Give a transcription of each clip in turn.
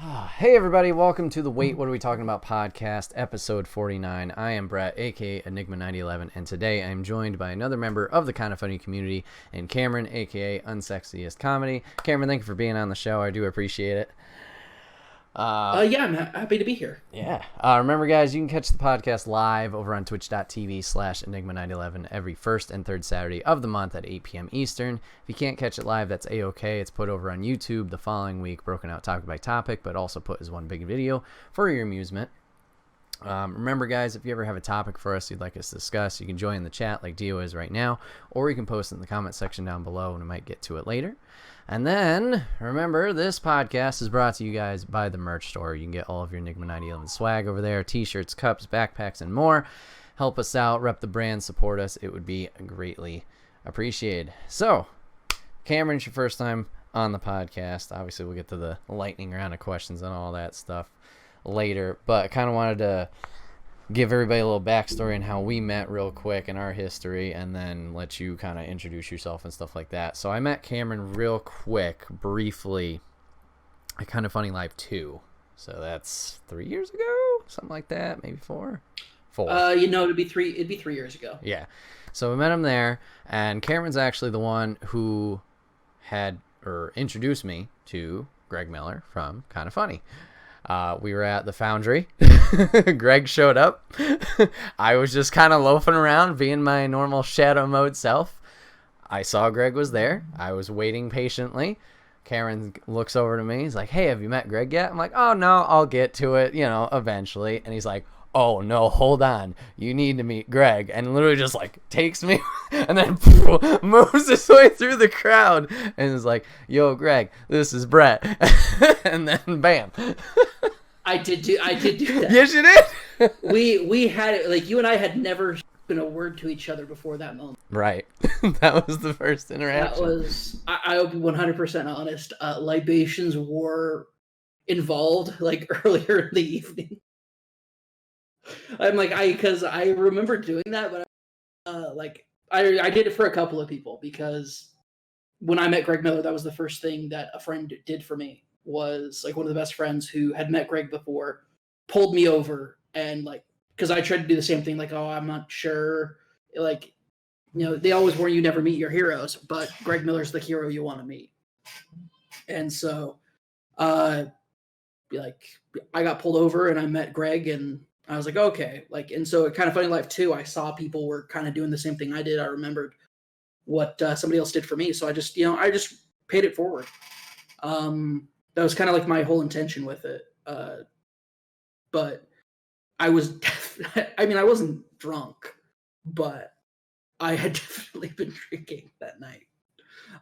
Hey everybody, welcome to the Wait What Are We Talking About podcast, episode 49. I am Bret, aka Enigma 9011, and today I'm joined by another member of the Kinda Funny community, and Cameron, aka Unsexiest Comedy. Cameron, thank you for being on the show. I do appreciate it. Yeah, I'm happy to be here. Yeah. Remember, guys, you can catch the podcast live over on twitch.tv/Enigma911 every first and third Saturday of the month at 8 p.m. Eastern. If you can't catch it live, that's A-OK. It's put over on YouTube the following week, broken out topic by topic, but also put as one big video for your amusement. Remember, guys, if you ever have a topic for us you'd like us to discuss, you can join the chat like Dio is right now, or you can post it in the comment section down below, and we might get to it later. And then, remember, this podcast is brought to you guys by the merch store. You can get all of your Enigma 9011 swag over there, t-shirts, cups, backpacks, and more. Help us out, rep the brand, support us. It would be greatly appreciated. So, Cameron, it's your first time on the podcast. Obviously, we'll get to the lightning round of questions and all that stuff later, but I kind of wanted to give everybody a little backstory on how we met real quick in our history, and then let you kind of introduce yourself and stuff like that. So I met Cameron real quick, briefly, at Kinda Funny Live 2. So that's 3 years ago, something like that, maybe four. It'd be 3 years ago. Yeah. So we met him there, and Cameron's actually the one who had introduced me to Greg Miller from Kinda Funny. We were at the Foundry. Greg showed up. I was just kind of loafing around, being my normal shadow mode self. I saw Greg was there. I was waiting patiently. Karen looks over to me. He's like, "Hey, have you met Greg yet?" I'm like, "Oh, no, I'll get to it, eventually." And he's like, "Oh, no, hold on. You need to meet Greg." And literally just, takes me and then moves his way through the crowd and is like, "Yo, Greg, this is Bret." And then, bam. I did do that. Yes, you did? We had it, you and I had never spoken a word to each other before that moment. Right. That was the first interaction. That was, I'll be 100% honest, libations were involved, earlier in the evening. Because I remember doing that, but I did it for a couple of people, because when I met Greg Miller, that was the first thing that a friend did for me. Was one of the best friends who had met Greg before pulled me over, and because I tried to do the same thing, oh, I'm not sure, they always warn you never meet your heroes, but Greg Miller's the hero you want to meet. And so I got pulled over and I met Greg, and I was like, okay, and so at Kinda Funny Life 2, I saw people were kind of doing the same thing I did. I remembered what somebody else did for me, so I just paid it forward. That was kind of my whole intention with it. But I was, I wasn't drunk, but I had definitely been drinking that night.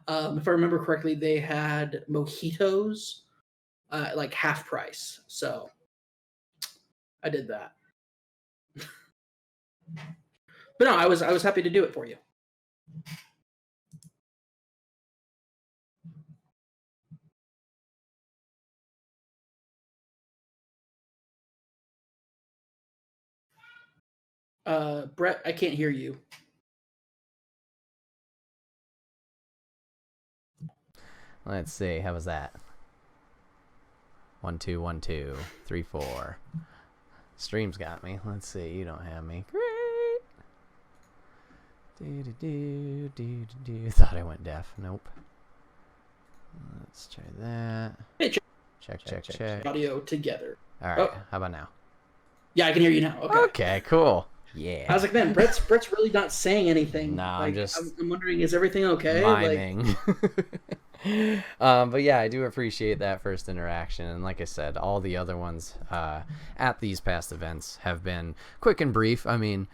If I remember correctly, they had mojitos, half price. So I did that. But no, I was happy to do it for you. Bret, I can't hear you. Let's see. How was that? 1 2 1 2 3 4. Stream's got me. Let's see. You don't have me. Great. Thought I went deaf. Nope. Let's try that. Hey, check. Audio together. All right. Oh. How about now? Yeah, I can hear you now. Okay, cool. Yeah. I was like, man, Bret's really not saying anything. No, I'm wondering, is everything okay? Miming. But yeah, I do appreciate that first interaction, and like I said, all the other ones at these past events have been quick and brief. I mean,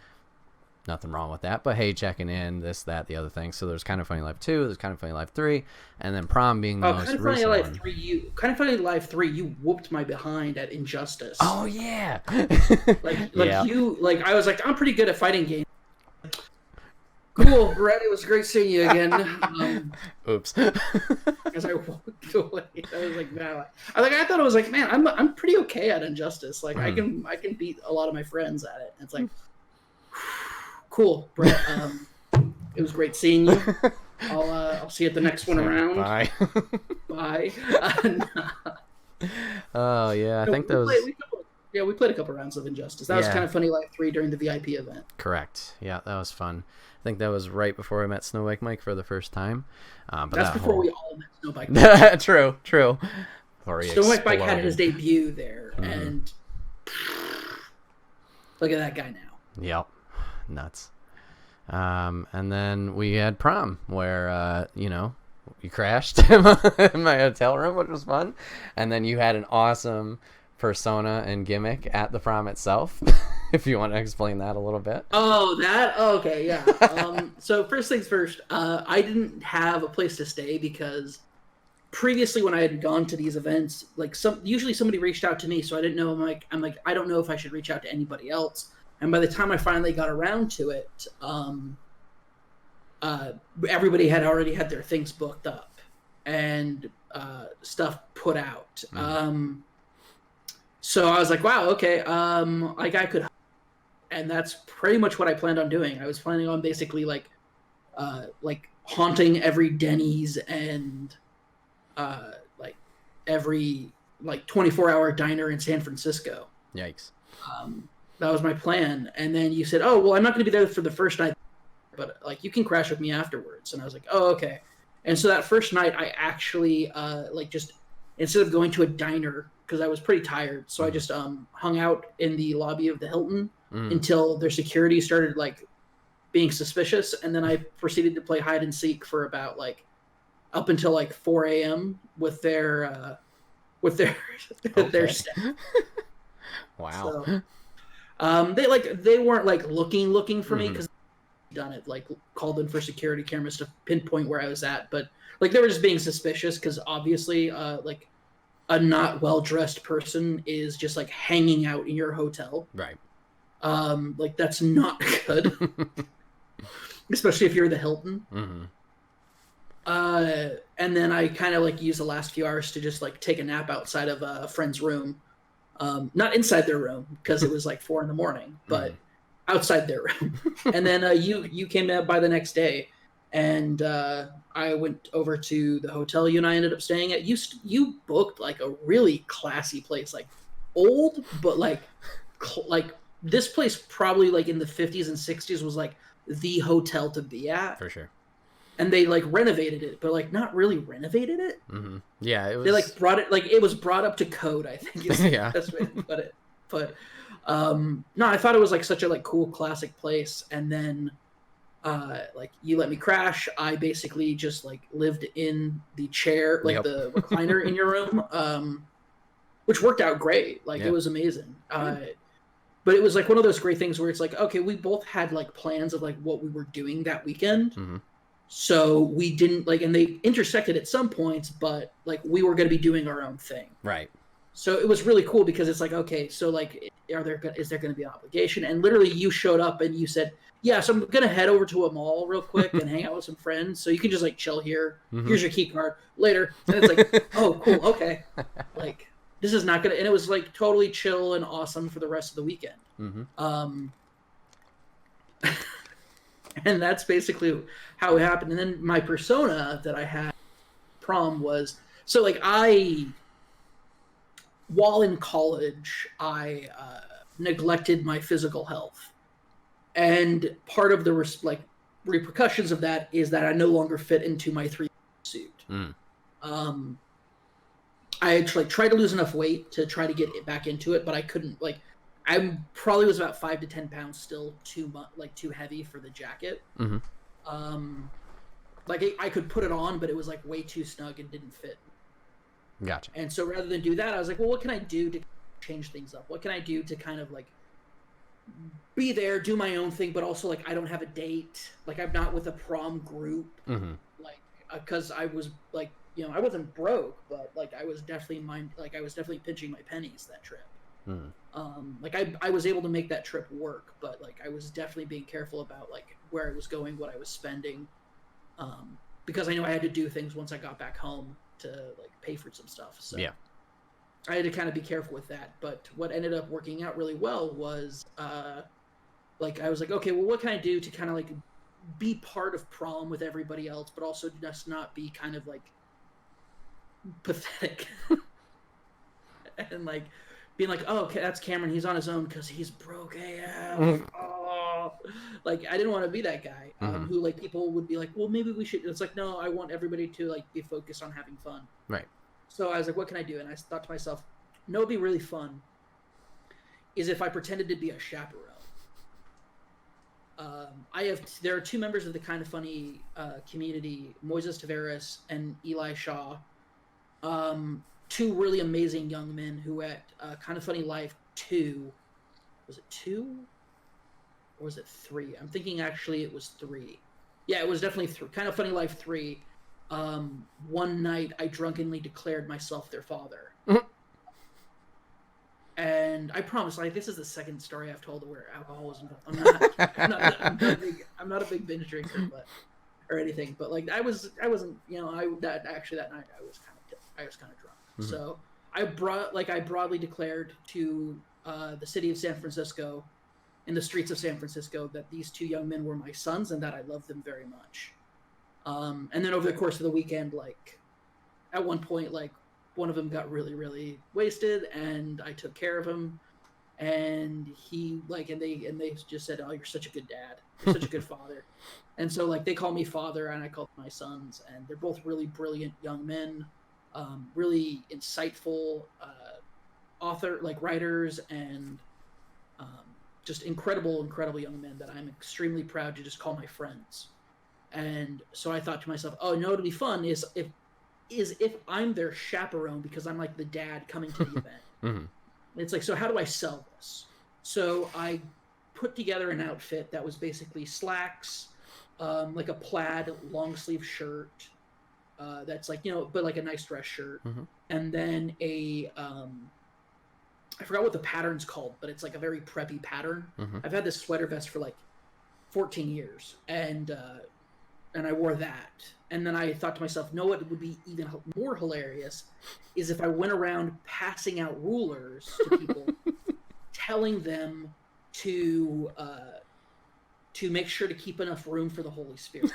nothing wrong with that, but hey, checking in, this, that, the other thing. So there's Kinda Funny Live 2, there's Kinda Funny Live 3, and then Prom being the most recent one. Kinda Funny Live 3, you whooped my behind at Injustice. Oh yeah. Yeah. I was like, I'm pretty good at fighting games. Cool, Bret, it was great seeing you again. Oops. As I walked away, I was like, man, I thought it was like, man, I'm pretty okay at Injustice. I can beat a lot of my friends at it. It's like, cool, Bret. It was great seeing you. I'll see you at the next one around. Bye. Bye. Oh yeah, I No, think those. we played a couple rounds of Injustice. That was Yeah. kind of Funny Life 3 during the VIP event. Correct. Yeah, that was fun. I think that was right before I met Snowbike Mike for the first time. But That's that before whole... we all met Snowbike. True. Before he Snowbike Mike had exploded. his debut there, and look at that guy now. Yep. Nuts. And then we had Prom, where you crashed in my hotel room, which was fun. And then you had an awesome persona and gimmick at the prom itself. If you want to explain that a little bit. Okay, yeah. So first things first, I didn't have a place to stay because previously when I had gone to these events, like usually somebody reached out to me, so I didn't know. I'm like, I don't know if I should reach out to anybody else. And by the time I finally got around to it, everybody had already had their things booked up and stuff put out. So I was like, wow, okay, like I could, and that's pretty much what I planned on doing. I was planning on basically like haunting every Denny's and like every 24-hour diner in San Francisco. Yikes. That was my plan. And then you said, oh, well, I'm not going to be there for the first night, but like you can crash with me afterwards. And I was like, oh, okay. And so that first night I actually just instead of going to a diner, because I was pretty tired, so I just hung out in the lobby of the Hilton until their security started like being suspicious, and then I proceeded to play hide and seek for about like up until like 4 a.m. with their their staff. Wow. So, they weren't like looking for me because done it, like called in for security cameras to pinpoint where I was at, but like they were just being suspicious because obviously like a not well-dressed person is just like hanging out in your hotel, right? Like that's not good. Especially if you're the Hilton. And then I kind of like used the last few hours to just like take a nap outside of a friend's room, not inside their room because it was like 4 a.m, but outside their room. And then you came out by the next day, and I went over to the hotel you and I ended up staying at. You booked like a really classy place, like old, but like this place probably like in the 50s and 60s was like the hotel to be at. For sure. And they like renovated it, but like not really renovated it. Yeah, it was. They like brought it, like it was brought up to code, I think is the best way to put it. But no, I thought it was like such a like cool classic place. And then like you let me crash. I basically just like lived in the chair, like the recliner in your room, which worked out great. Like it was amazing. But it was like one of those great things where it's like, okay, we both had like plans of like what we were doing that weekend. So we didn't like, and they intersected at some points, but like we were going to be doing our own thing. Right. So it was really cool because it's like, okay, so like, is there going to be an obligation? And literally you showed up and you said, yeah, so I'm going to head over to a mall real quick and hang out with some friends. So you can just like chill here. Here's your key card later. And it's like, oh, cool. Okay. Like this is not going to, and it was like totally chill and awesome for the rest of the weekend. And that's basically how it happened. And then my persona that I had Prom was, so like while in college, I neglected my physical health. And part of the repercussions of that is that I no longer fit into my 3 suit. I had tried to lose enough weight to try to get it back into it, but I couldn't. Like, I probably was about 5 to 10 pounds still too heavy for the jacket. Like I could put it on, but it was like way too snug and didn't fit. Gotcha. And so rather than do that, I was like, well, what can I do to change things up? What can I do to kind of like be there, do my own thing, but also like I don't have a date. Like I'm not with a prom group. Like because I was like, you know, I wasn't broke, but like I was definitely pinching my pennies that trip. Like I was able to make that trip work, but like I was definitely being careful about like where I was going, what I was spending, because I knew I had to do things once I got back home to like pay for some stuff. So yeah, I had to kind of be careful with that. But what ended up working out really well was like I was like, okay, well, what can I do to kind of like be part of prom with everybody else, but also just not be kind of like pathetic. and like being like, oh, okay, that's Cameron. He's on his own because he's broke AF. Oh, like I didn't want to be that guy who like people would be like, well, maybe we should. It's like, no, I want everybody to like be focused on having fun. Right. So I was like, what can I do? And I thought to myself, no, it'd be really fun is if I pretended to be a chaperone. There are two members of the Kind of Funny community, Moises Tavares and Eli Shaw. Two really amazing young men who at Kind of Funny Live 2, was it 2? Or was it 3? I'm thinking actually it was 3. Yeah, it was definitely 3. Kind of Funny Live 3. One night I drunkenly declared myself their father. And I promise, like, this is the second story I've told where alcohol was involved. I'm not a big binge drinker, or anything. But like, I wasn't, that night I was kind of drunk. So I broadly declared to the city of San Francisco, in the streets of San Francisco, that these two young men were my sons and that I loved them very much. And then over the course of the weekend, like, at one point, like, one of them got really, really wasted, and I took care of him. And he and they just said, "Oh, you're such a good dad. You're such a good father." And so like they call me father, and I call them my sons, and they're both really brilliant young men, really insightful writers, and just incredible young men that I'm extremely proud to just call my friends. And so I thought to myself, oh, no, it'll be fun is if I'm their chaperone because I'm like the dad coming to the event. It's like, so how do I sell this? So I put together an outfit that was basically slacks, like a plaid long sleeve shirt, that's like, but like a nice dress shirt. And then I forgot what the pattern's called, but it's like a very preppy pattern. I've had this sweater vest for like 14 years, and I wore that. And then I thought to myself, no, what would be even more hilarious is if I went around passing out rulers to people, telling them to make sure to keep enough room for the Holy Spirit.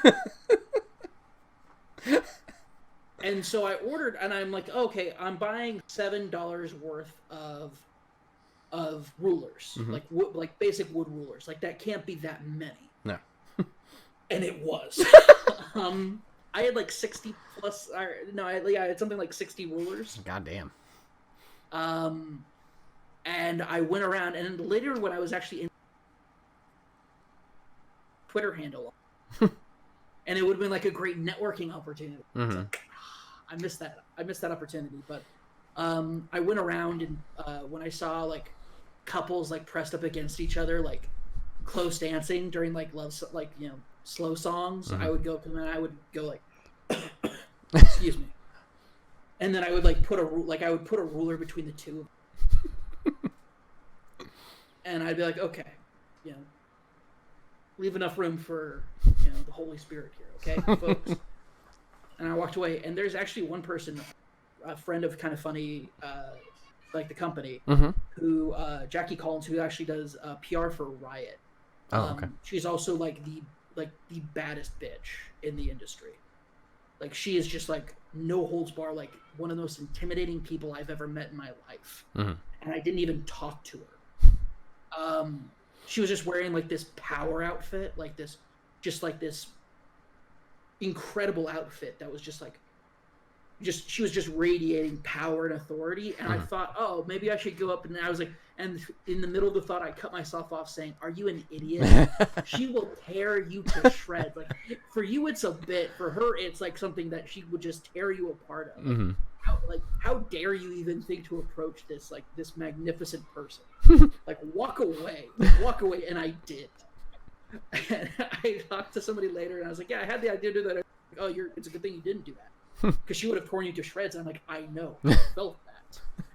And so I ordered, and I'm like, okay, I'm buying $7 worth of rulers, like basic wood rulers. Like that can't be that many. No. And it was. I had like 60 plus. I had something like 60 rulers. Goddamn. And I went around, and later when I was actually in Twitter handle, and it would have been like a great networking opportunity. Like, I missed that opportunity. But I went around, and when I saw like couples like pressed up against each other, like close dancing during like slow songs, I would go like, excuse me, and then I would like put a ruler between the two, and I'd be like, okay, leave enough room for the Holy Spirit here, okay, folks. And I walked away, and there's actually one person, a friend of Kind of Funny, like the company, who Jackie Collins, who actually does PR for Riot. Okay. She's also like the baddest bitch in the industry. Like she is just like no holds bar, like one of the most intimidating people I've ever met in my life. And I didn't even talk to her. She was just wearing like this power outfit, like this incredible outfit that was just like, she was just radiating power and authority. And I thought, oh, maybe I should go up. And I was like, and in the middle of the thought, I cut myself off saying, are you an idiot? She will tear you to shreds. Like for you, it's a bit. For her, it's like something that she would just tear you apart of. How dare you even think to approach this magnificent person? Like walk away. And I did. And I talked to somebody later, and I was like, yeah, I had the idea to do that. Like, oh, it's a good thing you didn't do that. Because she would have torn you to shreds. And I'm like, I know. I felt that.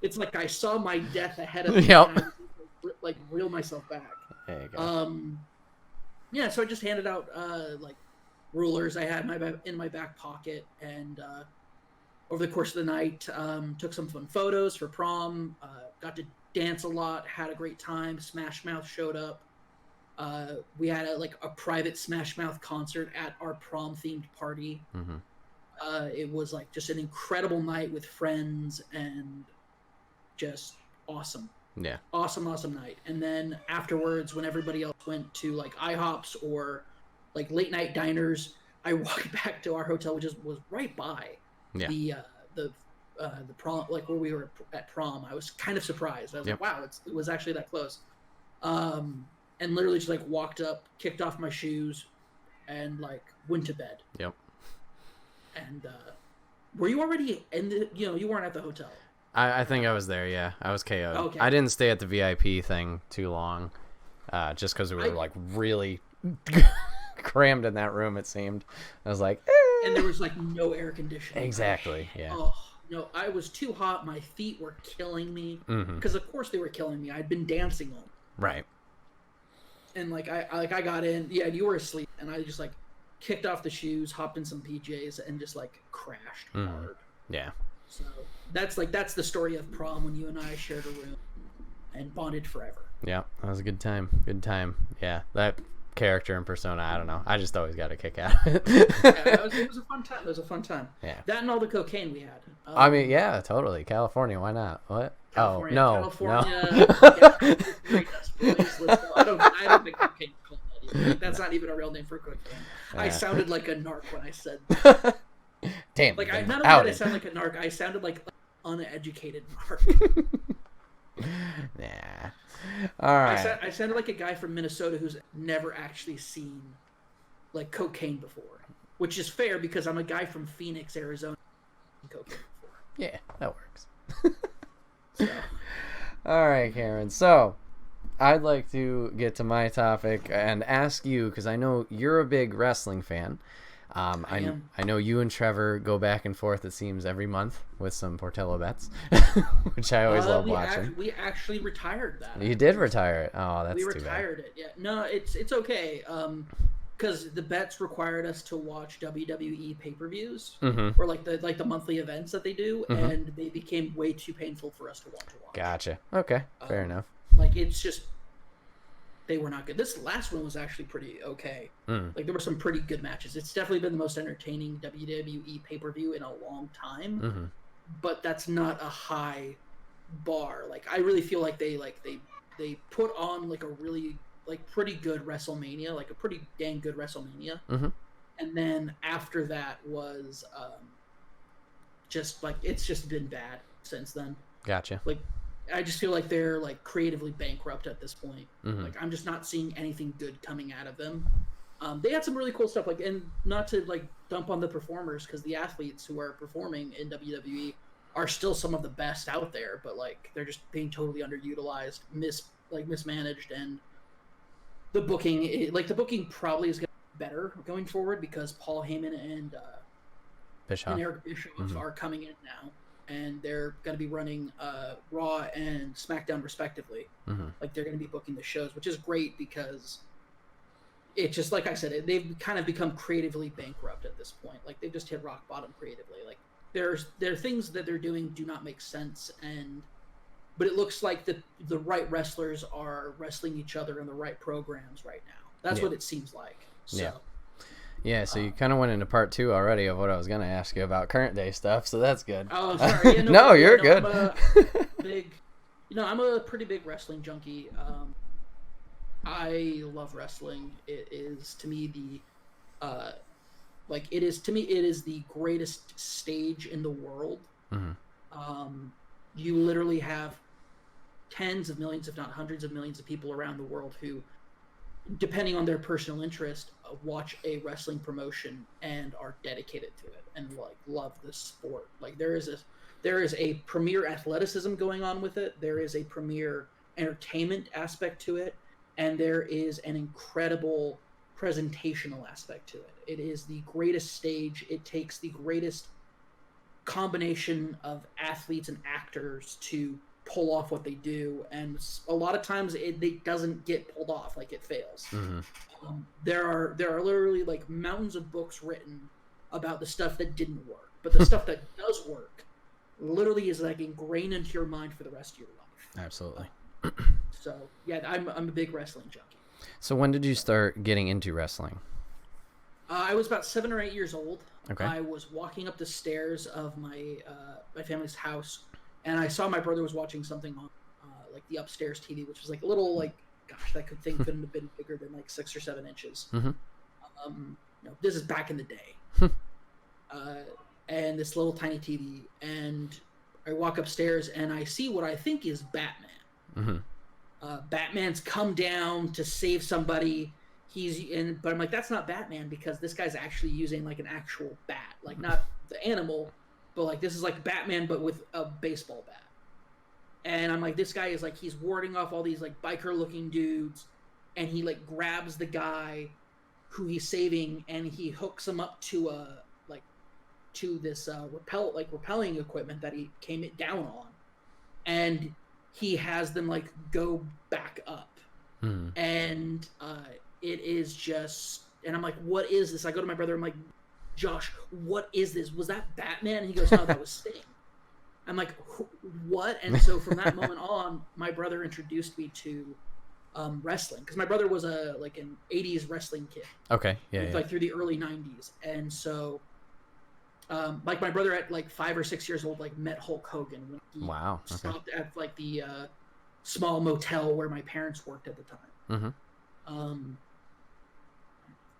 It's like I saw my death ahead of me. Yep. And I like reel myself back. There you go. Yeah, so I just handed out like rulers I had in my back pocket, and over the course of the night, took some fun photos for prom. Got to dance a lot. Had a great time. Smash Mouth showed up. We had a private Smash Mouth concert at our prom themed party. It was like just an incredible night with friends, and just awesome. Yeah. Awesome night. And then afterwards, when everybody else went to like IHOPs or like late night diners, I walked back to our hotel, which was right by the prom, like where we were at prom. I was kind of surprised. I was like, wow, it was actually that close. And literally just like walked up, kicked off my shoes, and like went to bed. Yep. And were you already in the? You weren't at the hotel. I think I was there, yeah. I was KO'd. Okay. I didn't stay at the VIP thing too long, just because we were, like, really crammed in that room, it seemed. I was like, eh. And there was, like, no air conditioning. Exactly, yeah. Oh, no, I was too hot. My feet were killing me. Because, of course, they were killing me. I'd been dancing on them. Right. And, I got in. Yeah, you were asleep. And I just, like, kicked off the shoes, hopped in some PJs, and just, like, crashed hard. Yeah. So that's the story of prom, when you and I shared a room and bonded forever. Yeah, that was a good time. Good time. Yeah, that character and persona, I don't know. I just always got a kick out of it. It was a fun time. It was a fun time. Yeah. That and all the cocaine we had. I mean, yeah, totally. California, why not? What? California, no. California. Yeah, great us, boys. Let's go. I don't think cocaine is called that either. That's not even a real name for cocaine. Yeah. I sounded like a narc when I said that. Damn. Like, not only did I sound like a narc, I sounded like an uneducated narc. Yeah. All right. I sounded like a guy from Minnesota who's never actually seen, like, cocaine before. Which is fair, because I'm a guy from Phoenix, Arizona, cocaine before. Yeah, that works. So. All right, Karen. So, I'd like to get to my topic and ask you, because I know you're a big wrestling fan. I know you and Trevor go back and forth, it seems, every month with some Portillo bets, which I always love watching. We actually retired that. You did retire it. Oh, that's too bad. We retired it. Yeah. No, it's okay. Because the bets required us to watch WWE pay-per-views or like the monthly events that they do, and they became way too painful for us to watch. Gotcha. Okay. Fair enough. Like, it's just, they were not good. This last one was actually pretty okay. Like, there were some pretty good matches. It's definitely been the most entertaining WWE pay-per-view in a long time. But that's not a high bar. Like, I really feel like they put on like a really pretty good WrestleMania, like a pretty dang good WrestleMania. And then after that was just like, it's just been bad since then. Gotcha. Like, I just feel like they're like creatively bankrupt at this point. Like, I'm just not seeing anything good coming out of them. They had some really cool stuff, like, and not to like dump on the performers, because the athletes who are performing in WWE are still some of the best out there, but like, they're just being totally underutilized, mismanaged, and the booking probably is going to be better going forward, because Paul Heyman and Eric Bischoff are coming in now. And they're going to be running Raw and SmackDown respectively. Like, they're going to be booking the shows, which is great, because it just, like I said, they've kind of become creatively bankrupt at this point. Like, they've just hit rock bottom creatively. Like, there are things that they're doing do not make sense, but it looks like the right wrestlers are wrestling each other in the right programs right now. That's what it seems like. So. Yeah, so you kind of went into part 2 already of what I was going to ask you about current day stuff, so that's good. Oh, sorry. Yeah, no, you're good. I'm a pretty big wrestling junkie. I love wrestling. It is to me it is the greatest stage in the world. You literally have tens of millions, if not hundreds of millions of people around the world who, depending on their personal interest, watch a wrestling promotion and are dedicated to it and like love the sport. Like, there is a premier athleticism going on with it. There is a premier entertainment aspect to it, and there is an incredible presentational aspect to it. It is the greatest stage. It takes the greatest combination of athletes and actors to pull off what they do, and a lot of times it doesn't get pulled off. Like, it fails. There are literally like mountains of books written about the stuff that didn't work, but the stuff that does work literally is like ingrained into your mind for the rest of your life. Absolutely. So yeah, I'm a big wrestling junkie. So when did you start getting into wrestling? I was about 7 or 8 years old. Okay. I was walking up the stairs of my family's house and I saw my brother was watching something on like the upstairs TV, which was like a little like, gosh, that couldn't have been bigger than like 6 or 7 inches. This is back in the day. And this little tiny TV, and I walk upstairs and I see what I think is Batman. Batman's come down to save somebody. But I'm like, that's not Batman, because this guy's actually using like an actual bat, like not the animal, but like this is like Batman but with a baseball bat. And I'm like, this guy is like, he's warding off all these like biker looking dudes, and he like grabs the guy who he's saving and he hooks him up to this rappelling equipment that he came down on, and he has them like go back up. And it is just, and I'm like, what is this? I go to my brother, I'm like, Josh, what is this? Was that Batman? And he goes, no, that was Sting. I'm like, what? And so from that moment on, my brother introduced me to wrestling, because my brother was an 80s wrestling kid. Okay, yeah. Like through the early 90s. And so like my brother at like 5 or 6 years old like met Hulk Hogan when he stopped at like the small motel where my parents worked at the time.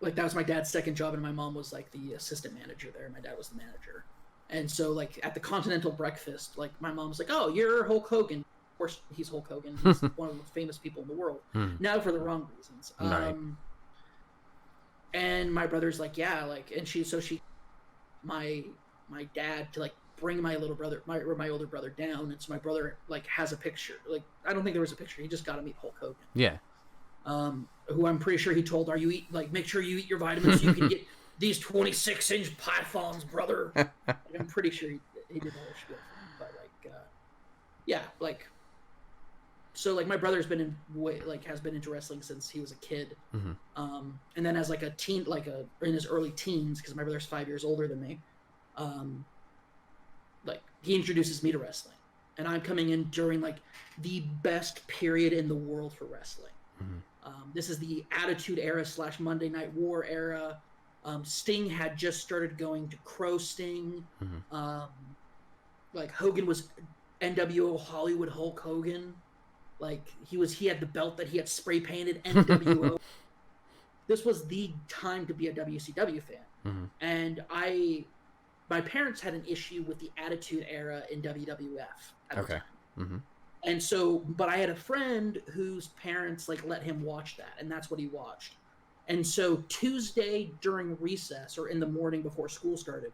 Like that was my dad's second job, and my mom was like the assistant manager there. My dad was the manager. And so like at the Continental Breakfast, like my mom's like, oh, you're Hulk Hogan. Of course he's Hulk Hogan. He's one of the famous people in the world. Now for the wrong reasons. Right. And my brother's like, yeah, like, and she my dad to like bring my older brother down, and so my brother like has a picture. Like I don't think there was a picture. He just got to meet Hulk Hogan. Yeah. Who I'm pretty sure he told, make sure you eat your vitamins so you can get these 26-inch pythons, brother. Like, I'm pretty sure he did all this shit. But like, yeah, like, so like my brother's been has been into wrestling since he was a kid. And then as like a teen, in his early teens, because my brother's 5 years older than me, like he introduces me to wrestling, and I'm coming in during like the best period in the world for wrestling. This is the Attitude Era / Monday Night War era. Sting had just started going to Crow Sting. Like Hogan was NWO Hollywood Hulk Hogan. Like he had the belt that he had spray painted NWO. This was the time to be a WCW fan. And my parents had an issue with the Attitude Era in WWF at the time. And so, but I had a friend whose parents like let him watch that, and that's what he watched. And so Tuesday during recess or in the morning before school started,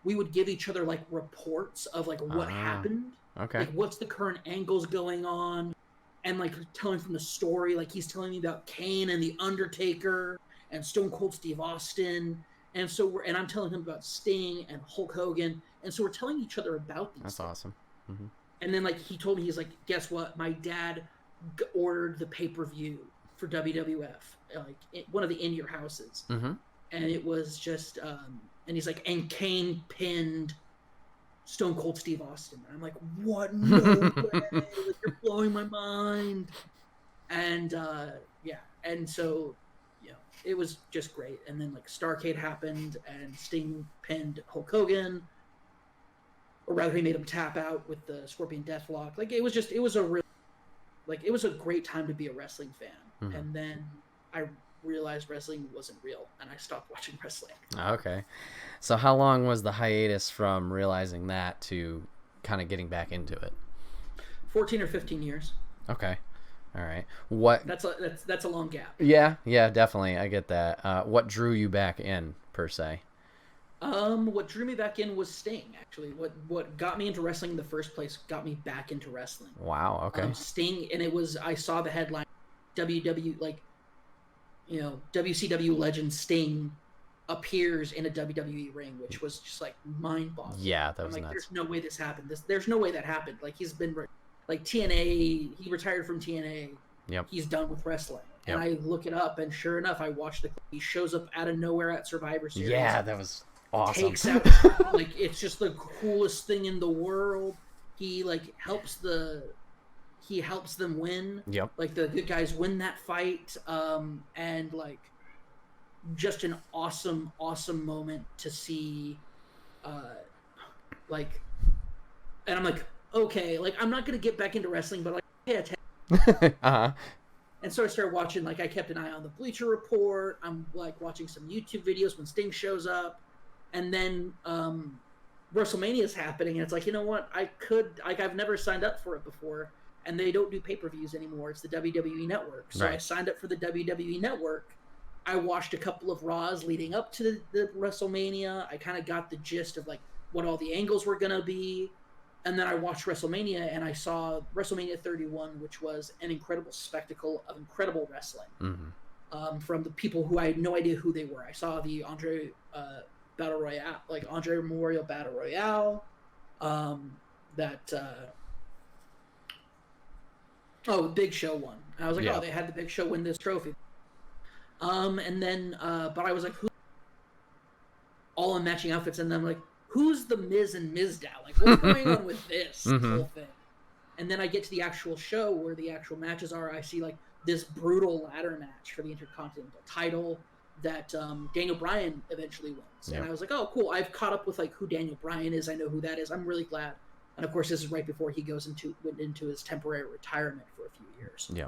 we would give each other like reports of like what happened. Okay. Like what's the current angles going on, and like telling from the story. Like he's telling me about Kane and the Undertaker and Stone Cold Steve Austin. And so and I'm telling him about Sting and Hulk Hogan. And so we're telling each other about these. That's things. awesome. And then like he told me, he's like, guess what? My dad ordered the pay-per-view for WWF, like one of the in your houses. And it was just, and he's like, and Kane pinned Stone Cold Steve Austin. And I'm like, what? No way! Like, you're blowing my mind. And yeah, and so it was just great. And then like Starrcade happened, and Sting pinned Hulk Hogan. Or rather, he made him tap out with the Scorpion Deathlock. Like it was a great time to be a wrestling fan. And then I realized wrestling wasn't real, and I stopped watching wrestling. Okay, so how long was the hiatus from realizing that to kind of getting back into it? 14 or 15 years. Okay, all right. What? That's a long gap. Yeah, definitely. I get that. What drew you back in per se? What drew me back in was Sting, actually. What got me into wrestling in the first place got me back into wrestling. Wow, okay. Sting, and I saw the headline, WCW legend Sting appears in a WWE ring, which was just like mind-boggling. Yeah, that was like, nuts. There's no way this happened. There's no way that happened. Like he's been like TNA, he retired from TNA. Yep. He's done with wrestling. Yep. And I look it up, and sure enough, I watched he shows up out of nowhere at Survivor Series. Yeah, that was awesome. Takes out like it's just the coolest thing in the world. He like helps them win. Yep. Like the good guys win that fight. And like just an awesome moment to see. Like, and I'm like, okay, like I'm not gonna get back into wrestling, but like pay attention. Uh-huh. And so I started watching, like I kept an eye on the Bleacher Report. I'm like watching some YouTube videos when Sting shows up, and then WrestleMania is happening, and it's like, you know what? I've never signed up for it before, and they don't do pay-per-views anymore. It's the WWE Network. So I signed up for the WWE Network. I watched a couple of Raws leading up to the WrestleMania. I kind of got the gist of like what all the angles were gonna be. And then I watched WrestleMania, and I saw WrestleMania 31, which was an incredible spectacle of incredible wrestling from the people who I had no idea who they were. I saw the Andre Battle Royale, like Andre Memorial Battle Royale. Big Show won. And I was like, oh, they had the Big Show win this trophy. And then, but I was like, who? All in matching outfits, and then I'm like, who's the Miz and Mizdow? Like, what's going on with this whole thing? And then I get to the actual show where the actual matches are. I see like this brutal ladder match for the Intercontinental title that Daniel Bryan eventually wins. And I was like, oh, cool. I've caught up with like who Daniel Bryan is. I know who that is. I'm really glad. And of course, this is right before he went into his temporary retirement for a few years. Yeah.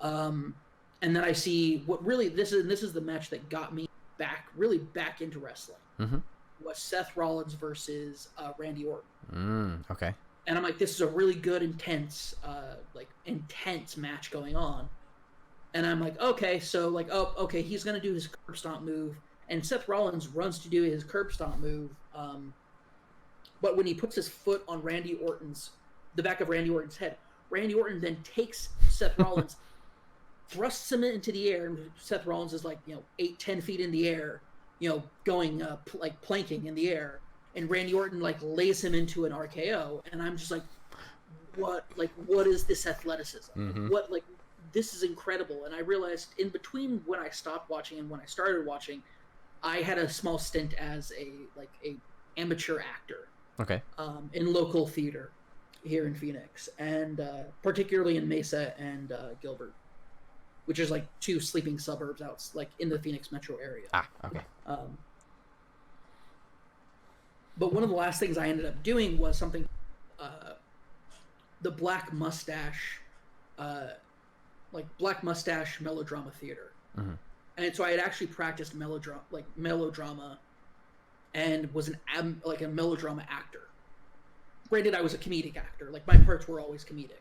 And then I see what really this is the match that got me back into wrestling. Was Seth Rollins versus Randy Orton. Okay. And I'm like, this is a really good, intense match going on. And I'm like, okay, so like, oh, okay, he's gonna do his curb stomp move, and Seth Rollins runs to do his curb stomp move. But when he puts his foot on the back of Randy Orton's head, Randy Orton then takes Seth Rollins, thrusts him into the air, and Seth Rollins is like, 8-10 feet in the air. Going like planking in the air, and Randy Orton like lays him into an RKO, and I'm just like, what is this athleticism? This is incredible. And I realized in between when I stopped watching and when I started watching, I had a small stint as a amateur actor. Okay. In local theater here in Phoenix, and particularly in Mesa and Gilbert, which is like two sleeping suburbs out, like in the Phoenix metro area. Okay. But one of the last things I ended up doing was something, the Black Mustache melodrama theater. And so I had actually practiced melodrama, and was a melodrama actor. Granted, I was a comedic actor. Like my parts were always comedic.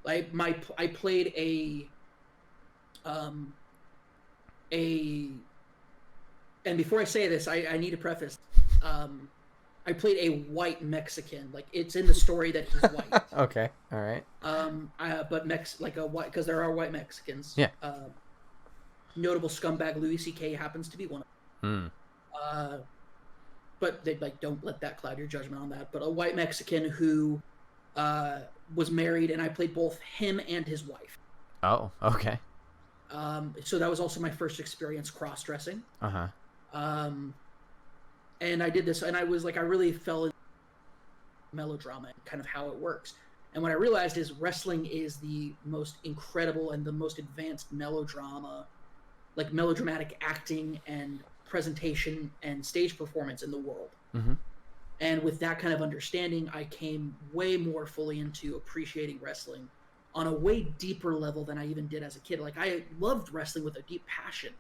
Like I played and before I say this, I need to preface. I played a white Mexican. Like it's in the story that he's white. Okay, all right. Because there are white Mexicans. Yeah. Notable scumbag Louis C.K. happens to be one of them. But they don't let that cloud your judgment on that. But a white Mexican who was married, and I played both him and his wife. Oh, okay. So that was also my first experience cross-dressing. And I did this, and I was like, I really fell in melodrama and kind of how it works. And what I realized is wrestling is the most incredible and the most advanced melodramatic acting and presentation and stage performance in the world. And with that kind of understanding, I came way more fully into appreciating wrestling on a way deeper level than I even did as a kid. Like I loved wrestling with a deep passion.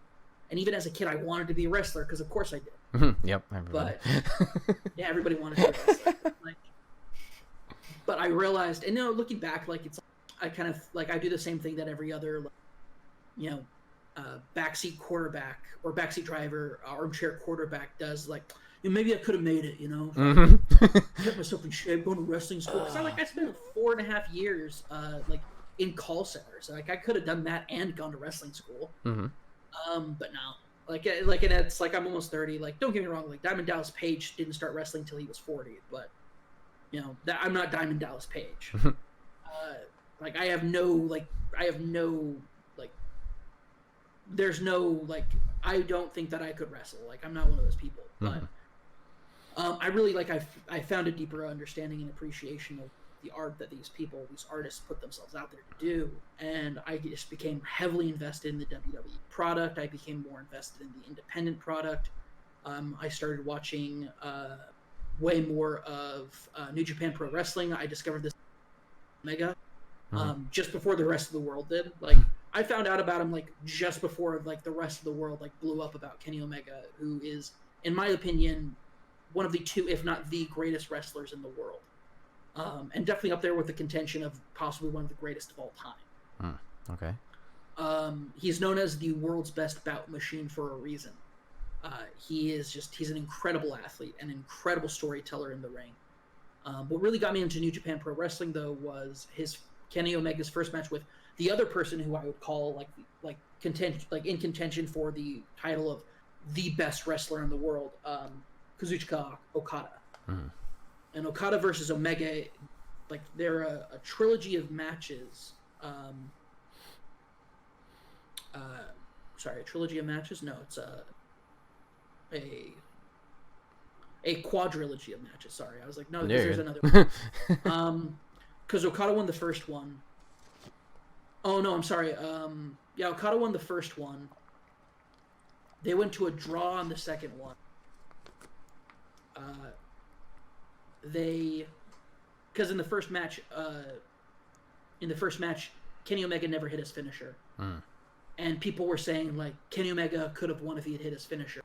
And even as a kid, I wanted to be a wrestler because, of course, I did. Yep, everybody. But yeah, everybody wanted to be a wrestler. But I realized, and looking back, like I kind of like I do the same thing that every other, backseat quarterback or backseat driver, armchair quarterback does. Like, maybe I could have made it. Get myself in shape, going to wrestling school. Because I spent 4.5 years, in call centers. Like I could have done that and gone to wrestling school. But no, and it's like I'm almost 30. Like, don't get me wrong. Like Diamond Dallas Page didn't start wrestling till he was 40. But that I'm not Diamond Dallas Page. I don't think that I could wrestle. Like, I'm not one of those people. But I really I found a deeper understanding and appreciation of the art that these artists put themselves out there to do. And I just became heavily invested in the WWE product. I became more invested in the independent product. I started watching way more of New Japan Pro Wrestling. I discovered this Omega just before the rest of the world did. Like, I found out about him like just before like the rest of the world like blew up about Kenny Omega, who is, in my opinion, one of the two, if not the greatest wrestlers in the world, and definitely up there with the contention of possibly one of the greatest of all time. Okay. He's known as the world's best bout machine for a reason. He's an incredible athlete, an incredible storyteller in the ring. What really got me into New Japan Pro Wrestling, though, was Kenny Omega's first match with the other person who I would call in contention for the title of the best wrestler in the world, Kazuchika Okada. And Okada versus Omega, like, they're a trilogy of matches. A trilogy of matches? No, it's a quadrilogy of matches. Sorry, I was like, no, there's another one. Because Okada won the first one. Oh no, I'm sorry. Okada won the first one. They went to a draw on the second one. Because in the first match, Kenny Omega never hit his finisher. And people were saying, like, Kenny Omega could have won if he had hit his finisher.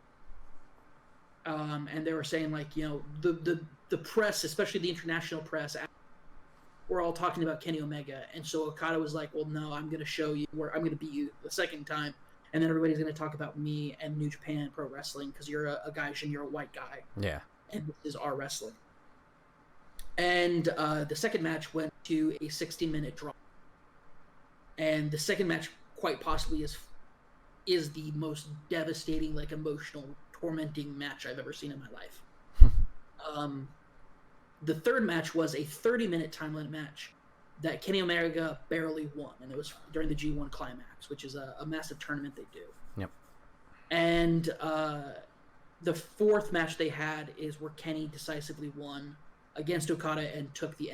And they were saying, like, you know, the press, especially the international press, were all talking about Kenny Omega. And so Okada was like, well, no, I'm going to show you where I'm going to beat you the second time. And then everybody's going to talk about me and New Japan Pro Wrestling because you're a Gaijin, you're a white guy. Yeah. And this is our wrestling. And the second match went to a 60-minute draw. And the second match quite possibly is the most devastating, like, emotional, tormenting match I've ever seen in my life. The third match was a 30-minute time limit match that Kenny Omega barely won, and it was during the G1 Climax, which is a massive tournament they do. Yep. And the fourth match they had is where Kenny decisively won against Okada and took the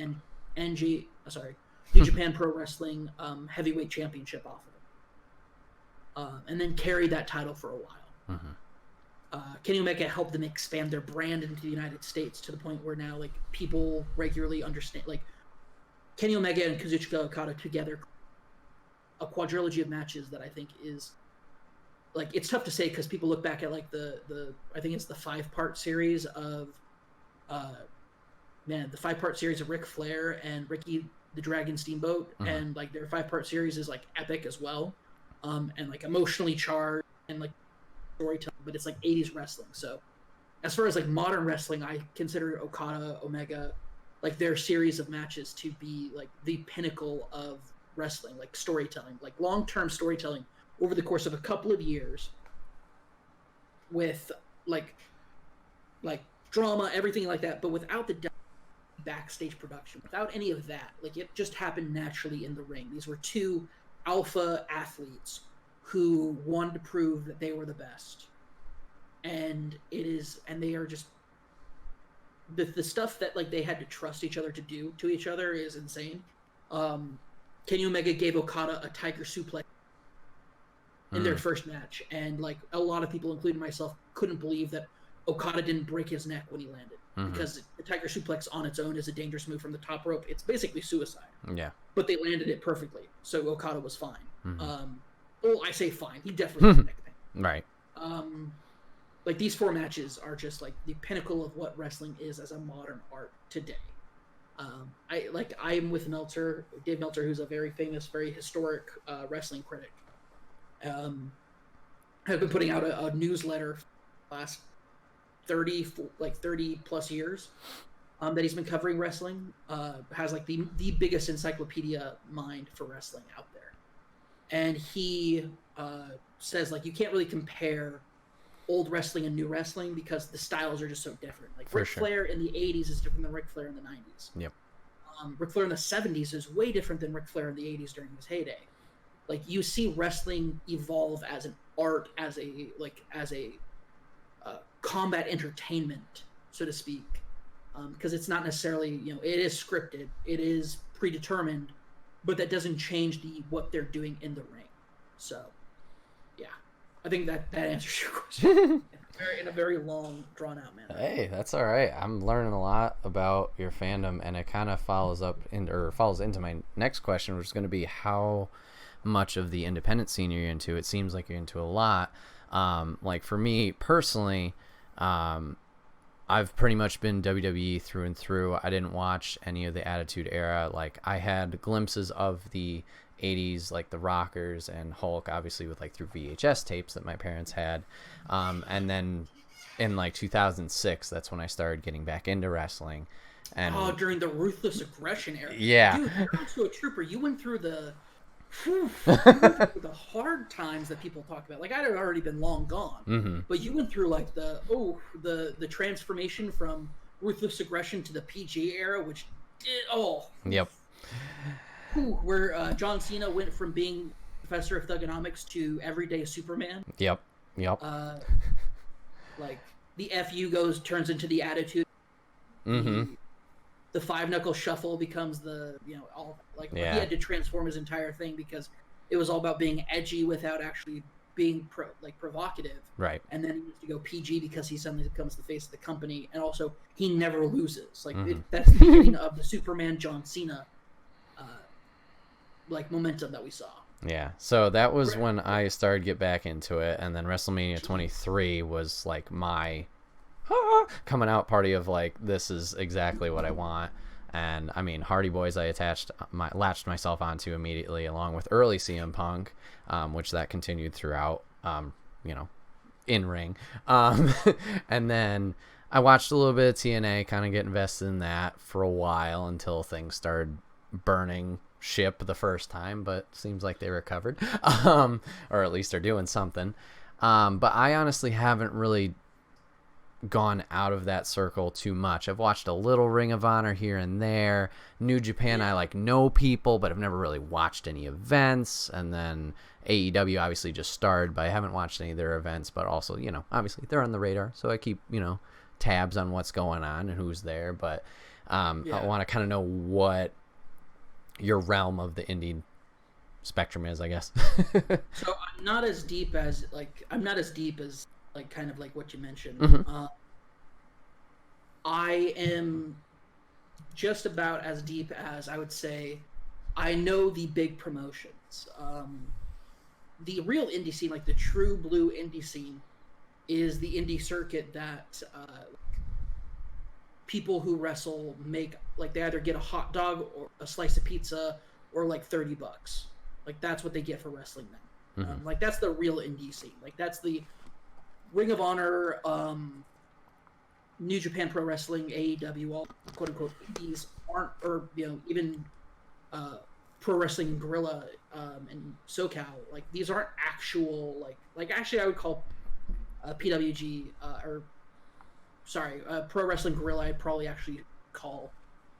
New Japan Pro Wrestling heavyweight championship off of him, and then carried that title for a while. Kenny Omega helped them expand their brand into the United States to the point where now, like, people regularly understand, like, Kenny Omega and Kazuchika Okada together, a quadrilogy of matches that I think is, like, it's tough to say because people look back at, like, the I think it's the 5-part series of the 5-part series of Ric Flair and Ricky the Dragon Steamboat, and, like, their 5-part series is, like, epic as well, and, like, emotionally charged and, like, storytelling, but it's like 80s wrestling. So as far as, like, modern wrestling, I consider Okada, Omega, like, their series of matches to be, like, the pinnacle of wrestling, like, storytelling, like, long-term storytelling over the course of a couple of years with like drama, everything like that, but without the backstage production, without any of that. Like, it just happened naturally in the ring. These were two alpha athletes who wanted to prove that they were the best. And they are just the stuff that, like, they had to trust each other to do to each other is insane. Kenny Omega gave Okada a tiger suplex in their first match, and, like, a lot of people, including myself, couldn't believe that Okada didn't break his neck when he landed, because the tiger suplex on its own is a dangerous move from the top rope. It's basically suicide. Yeah. But they landed it perfectly, so Okada was fine. I say fine. He definitely did the neck thing. Right. Like, these 4 matches are just, like, the pinnacle of what wrestling is as a modern art today. I'm with Dave Meltzer, who's a very famous, very historic wrestling critic. Have been putting out a newsletter for the last 30 plus years that he's been covering wrestling. Has, like, the biggest encyclopedia mind for wrestling out there. And he says, like, you can't really compare old wrestling and new wrestling because the styles are just so different. Like, Ric Flair in the 80s is different than Ric Flair in the 90s. Yep. Ric Flair in the 70s is way different than Ric Flair in the 80s during his heyday. Like, you see wrestling evolve as an art, as a combat entertainment, so to speak, because it's not necessarily, it is scripted, it is predetermined, but that doesn't change what they're doing in the ring. So, yeah, I think that answers your question. in a very long, drawn out manner. Hey, that's all right. I'm learning a lot about your fandom, and it kind of falls into my next question, which is going to be how much of the independent scene you're into. It seems like you're into a lot. Like for me personally, I've pretty much been WWE through and through. I didn't watch any of the Attitude Era. Like I had glimpses of the 80s, like the Rockers and Hulk, obviously with like through VHS tapes that my parents had. And then in like 2006, that's when I started getting back into wrestling. And during the Ruthless Aggression era. Yeah. Dude, you're also a trooper. You went through the hard times that people talk about. Like I had already been long gone, but you went through like the transformation from Ruthless Aggression to the PG era, which Yep. Where John Cena went from being Professor of Thugonomics to everyday Superman. Yep. Like the FU turns into the Attitude. The five knuckle shuffle becomes he had to transform his entire thing because it was all about being edgy without actually being provocative. Right. And then he needs to go PG because he suddenly becomes the face of the company, and also he never loses. Like that's the beginning of the Superman John Cena momentum that we saw. Yeah. So that was when I started to get back into it, and then WrestleMania 23 was like my coming out party of like, this is exactly what I want. And I mean, Hardy Boys I latched myself onto immediately, along with early CM Punk, which that continued throughout, in ring. And then I watched a little bit of TNA, kind of get invested in that for a while until things started burning ship the first time, but seems like they recovered, or at least are doing something. But I honestly haven't really gone out of that circle too much. I've watched a little Ring of Honor here and there. New Japan, I know people, but I've never really watched any events. And then AEW obviously just started, but I haven't watched any of their events. But also, obviously they're on the radar, so I keep tabs on what's going on and who's there. But I want to kind of know what your realm of the indie spectrum is, I guess. So I'm not as deep as kind of like what you mentioned. I am just about as deep as I would say I know the big promotions. The real indie scene, like the true blue indie scene, is the indie circuit that people who wrestle make, like they either get a hot dog or a slice of pizza or like $30. Like that's what they get for wrestling then. Like that's the real indie scene. Like that's the Ring of Honor, New Japan Pro Wrestling, AEW, all quote unquote indies aren't, or even Pro Wrestling Guerrilla and SoCal. Like these aren't actual like actually I would call PWG Pro Wrestling Guerrilla. I'd probably actually call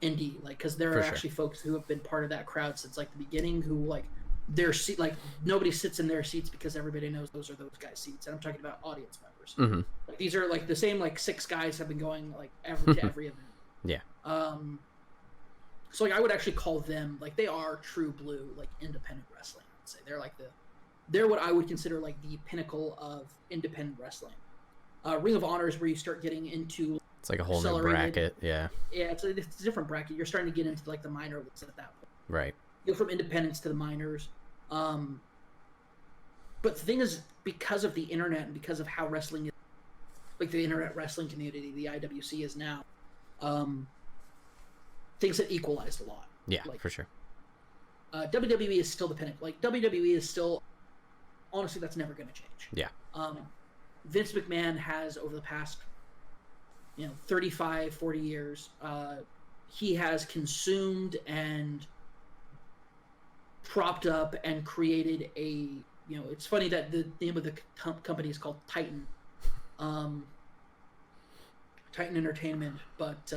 indie, like because there are actually folks who have been part of that crowd since like the beginning who like their seat, like nobody sits in their seats because everybody knows those are those guys' seats, and I'm talking about audience members. Like these are like the same like 6 guys have been going like to every event. Yeah. So like I would actually call them like they are true blue like independent wrestling. I'd say they're what I would consider like the pinnacle of independent wrestling. Ring of Honor is where you start getting into. It's like a whole new bracket. Yeah. Yeah, it's a different bracket. You're starting to get into like the minor leagues at that point. Right. You go from independents to the minors. But the thing is, because of the internet and because of how wrestling is, like the internet wrestling community, the IWC is now, things have equalized a lot. Yeah, like, for sure. WWE is still the pinnacle. Like WWE is still, honestly, that's never going to change. Yeah. Vince McMahon has over the past, 35, 40 years, he has consumed and propped up and created a, it's funny that the name of the company is called Titan, Titan Entertainment, but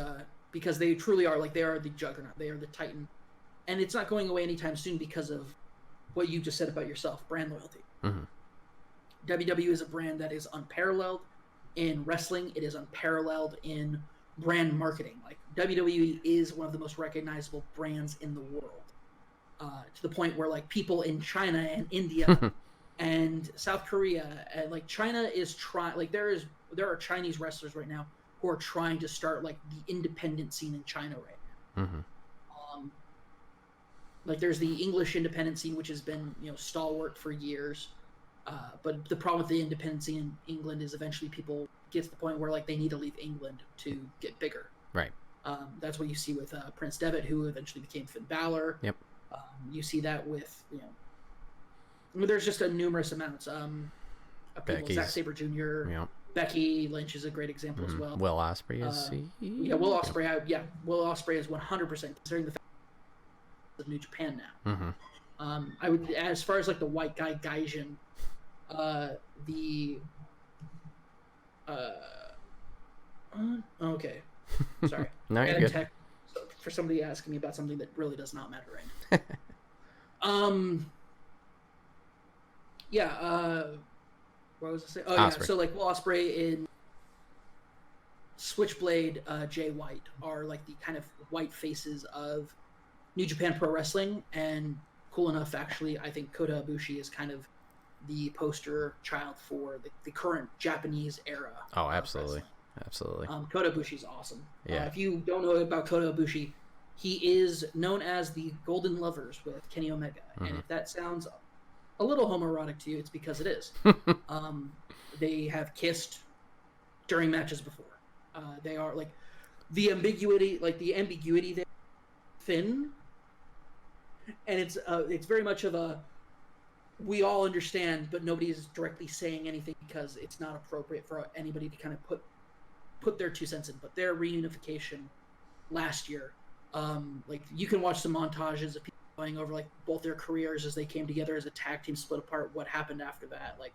because they truly are, like, they are the juggernaut, they are the Titan, and it's not going away anytime soon because of what you just said about yourself, brand loyalty. WWE is a brand that is unparalleled in wrestling. It is unparalleled in brand marketing. Like WWE is one of the most recognizable brands in the world. To the point where like people in China and India and South Korea, and like China is trying. Like there are Chinese wrestlers right now who are trying to start like the independent scene in China right now. Like there's the English independent scene, which has been stalwart for years, but the problem with the independent scene in England is eventually people get to the point where like they need to leave England to get bigger. Right. That's what you see with Prince Devitt, who eventually became Finn Balor. Yep. You see that with there's just a numerous amounts. People, Zack Sabre Jr. Yep. Becky Lynch is a great example as well. Will Ospreay is Will Ospreay. Will Ospreay is 100% considering the fact of New Japan now. I would, as far as like the white guy Gaijin, okay, sorry. No, you're good. Tech for somebody asking me about something that really does not matter right now. What was I saying? Oh yeah, Ospreay. so like Will Ospreay in Switchblade, Jay White are like the kind of white faces of New Japan Pro Wrestling, and cool enough, actually, I think Kota Ibushi is kind of the poster child for the current Japanese era. Oh, absolutely. Absolutely. Kota Ibushi's awesome. Yeah. If you don't know about Kota Ibushi, he is known as the Golden Lovers with Kenny Omega. And if that sounds a little homoerotic to you, it's because it is. They have kissed during matches before. They are like the ambiguity there, thin. And it's very much of a, we all understand, but nobody is directly saying anything because it's not appropriate for anybody to kind of put their 2 cents in. But their reunification last year, like you can watch some montages of people going over like both their careers as they came together as a tag team, split apart, what happened after that. Like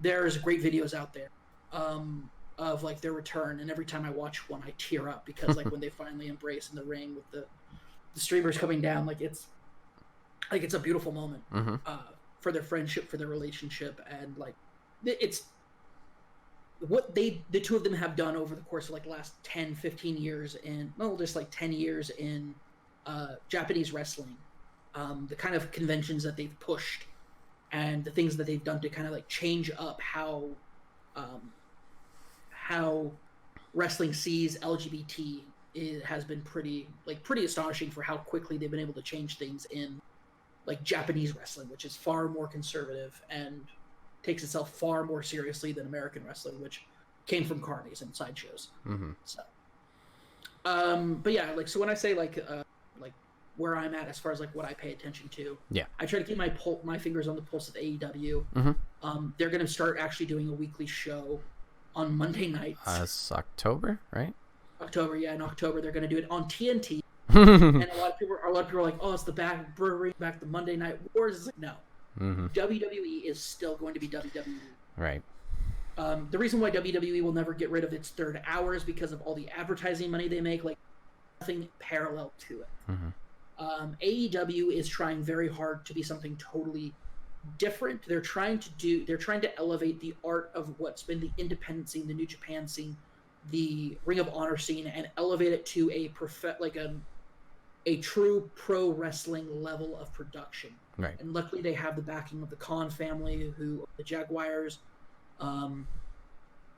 there's great videos out there of like their return, and every time I watch one I tear up because like when they finally embrace in the ring with the streamers coming down, like it's a beautiful moment for their friendship, for their relationship, and like it's what the two of them have done over the course of like the last 10-15 years just like 10 years in Japanese wrestling, the kind of conventions that they've pushed and the things that they've done to kind of like change up how wrestling sees LGBT has been pretty astonishing for how quickly they've been able to change things in like Japanese wrestling, which is far more conservative and takes itself far more seriously than American wrestling, which came from carnies and sideshows. So, but yeah, like, so when I say like where I'm at as far as like what I pay attention to, I try to keep my fingers on the pulse of AEW. They're going to start actually doing a weekly show on Monday nights. It's October, right? October, yeah. In October, they're going to do it on TNT. And a lot of people are like, "Oh, it's bring back the Monday Night Wars." It's like, no, WWE is still going to be WWE. Right. The reason why WWE will never get rid of its third hour is because of all the advertising money they make. Like nothing parallel to it. AEW is trying very hard to be something totally different. They're trying to elevate the art of what's been the independent scene, the New Japan scene, the Ring of Honor scene, and elevate it to a true pro wrestling level of production. Right. And luckily they have the backing of the Khan family, who the Jaguars, and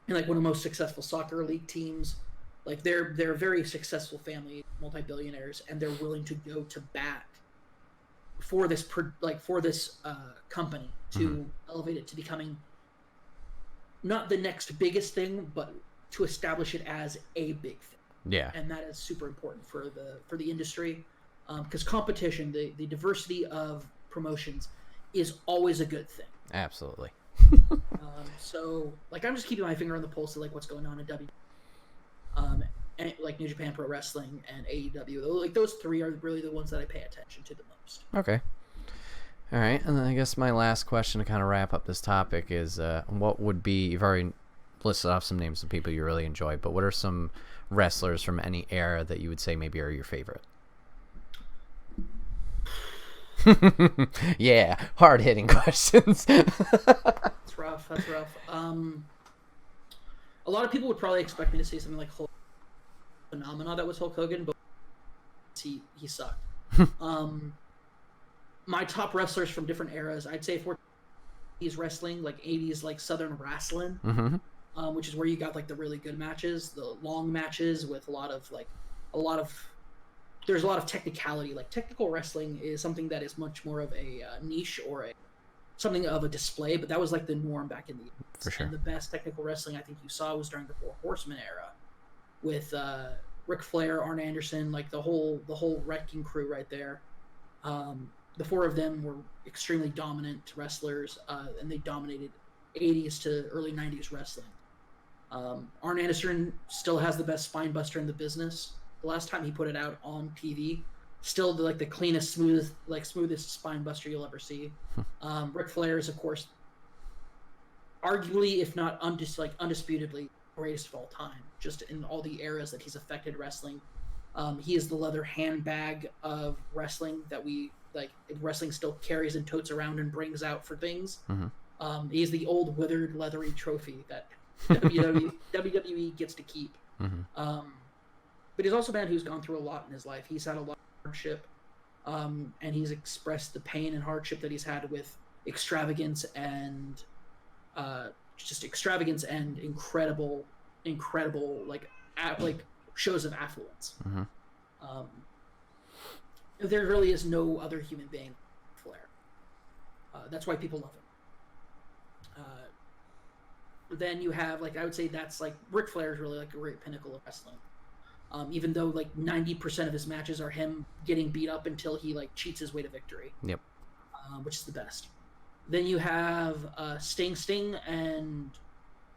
like one of the most successful soccer league teams. Like they're a very successful family, multi-billionaires, and they're willing to go to bat for this company to elevate it to becoming not the next biggest thing, but to establish it as a big thing. Yeah. And that is super important for the industry, because competition, the diversity of promotions is always a good thing. Absolutely. So like I'm just keeping my finger on the pulse of like what's going on in WWE, and like New Japan Pro Wrestling and AEW. Like those three are really the ones that I pay attention to the most. Okay. All right, and then I guess my last question to kind of wrap up this topic is, what would be, you've already listed off some names of people you really enjoy, but what are some wrestlers from any era that you would say maybe are your favorite? Yeah, hard-hitting questions. That's rough. A lot of people would probably expect me to say something like Hulk Phenomena that was Hulk Hogan, but he sucked. My top wrestlers from different eras, I'd say 80s wrestling, like 80s like Southern wrestling, which is where you got like the really good matches, the long matches with a lot of there's a lot of technicality. Like technical wrestling is something that is much more of a niche or something of a display, but that was like the norm back in the 80s. For sure. And the best technical wrestling I think you saw was during the Four Horsemen era, with Ric Flair, Arn Anderson, like the whole wrecking crew right there. The four of them were extremely dominant wrestlers, and they dominated 80s to early 90s wrestling. Arn Anderson still has the best spine buster in the business. The last time he put it out on TV, still the cleanest, smoothest spine buster you'll ever see. Ric Flair is, of course, arguably, if not undisputedly, greatest of all time, just in all the eras that he's affected wrestling. He is the leather handbag of wrestling that wrestling still carries and totes around and brings out for things. He's the old withered leathery trophy that WWE gets to keep. But he's also a man who's gone through a lot in his life. He's had a lot of hardship, and he's expressed the pain and hardship that he's had with extravagance and incredible shows of affluence. There really is no other human being like Flair. That's why people love him. Then you have I would say that's Ric Flair is really a great pinnacle of wrestling. Even though 90% of his matches are him getting beat up until he cheats his way to victory. Yep. Which is the best. Then you have Sting, and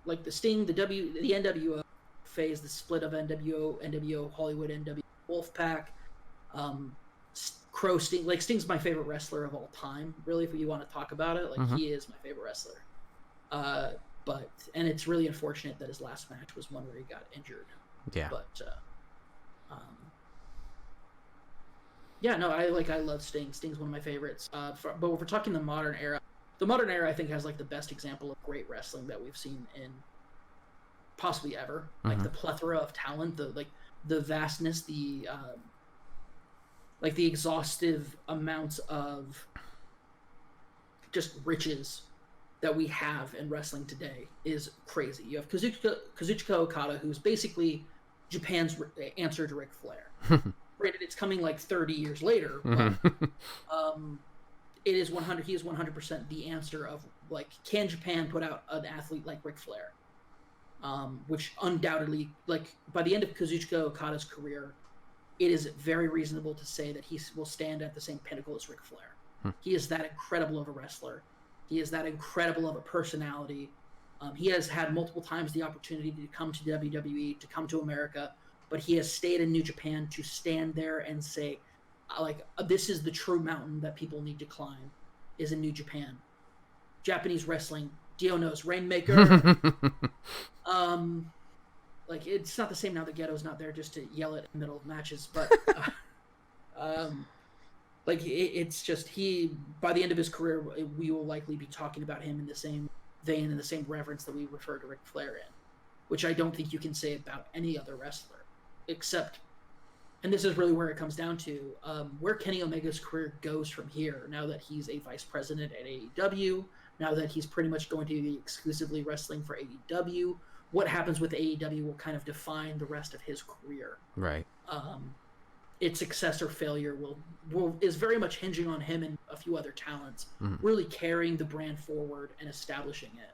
the Sting, the NWO phase, the split of NWO Hollywood, NWO Wolfpack. Crow Sting, Sting's my favorite wrestler of all time. Really, if you want to talk about it, he is my favorite wrestler. And it's really unfortunate that his last match was one where he got injured. Yeah. But I love Sting. Sting's one of my favorites. But if we're talking the modern era I think has the best example of great wrestling that we've seen in possibly ever. The plethora of talent, the vastness, the exhaustive amounts of just riches that we have in wrestling today is crazy. You have Kazuchika Okada, who's basically Japan's answer to Ric Flair. Granted, it's coming 30 years later, but it is 100. He is 100% the answer of can Japan put out an athlete like Ric Flair? Which undoubtedly, by the end of Kazuchika Okada's career, it is very reasonable to say that he will stand at the same pinnacle as Ric Flair. He is that incredible of a wrestler. He is that incredible of a personality. He has had multiple times the opportunity to come to WWE, to come to America, but he has stayed in New Japan to stand there and say, this is the true mountain that people need to climb, is in New Japan. Japanese wrestling, Dio knows, Rainmaker. It's not the same now that Ghetto's not there just to yell at in the middle of matches, but it's just by the end of his career, we will likely be talking about him in the same vein, in the same reverence that we refer to Ric Flair in, which I don't think you can say about any other wrestler, except, and this is really where it comes down to, where Kenny Omega's career goes from here, now that he's a vice president at AEW, now that he's pretty much going to be exclusively wrestling for AEW. What happens with AEW will kind of define the rest of his career. Right. Its success or failure is very much hinging on him and a few other talents, really carrying the brand forward and establishing it.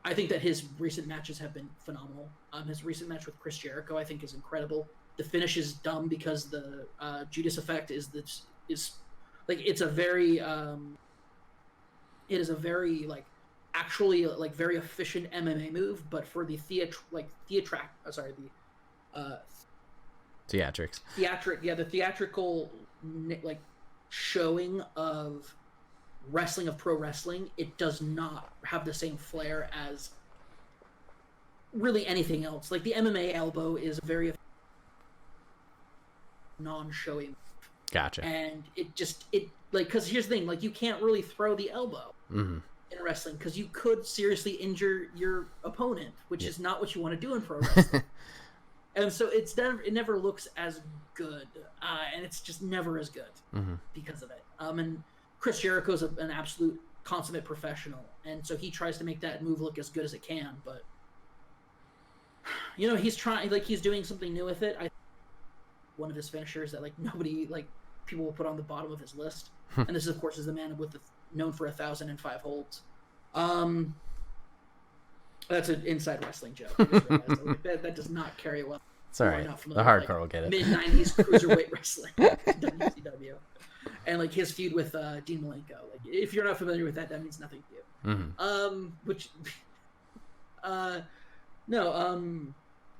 I think that his recent matches have been phenomenal. His recent match with Chris Jericho, I think, is incredible. The finish is dumb because the Judas effect is it's a very actually very efficient MMA move, but for the theatrical showing of wrestling, of pro wrestling, it does not have the same flair as really anything else. The MMA elbow is very non-showing. Gotcha. And because here's the thing, you can't really throw the elbow in wrestling because you could seriously injure your opponent, which is not what you want to do in pro wrestling. And so it never looks as good, and it's just never as good because of it. And Chris Jericho's an absolute consummate professional, and so he tries to make that move look as good as it can. But he's trying, like, he's doing something new with it. One of his finishers that, like, nobody, like, people will put on the bottom of his list, and this, of course, is the man with known for 1,005 holds. That's an inside wrestling joke. I just realized that does not carry well. It's all right. The hardcore will get it. Mid-90s cruiserweight wrestling, WCW. And, like, his feud with Dean Malenko. Like, if you're not familiar with that, that means nothing to you.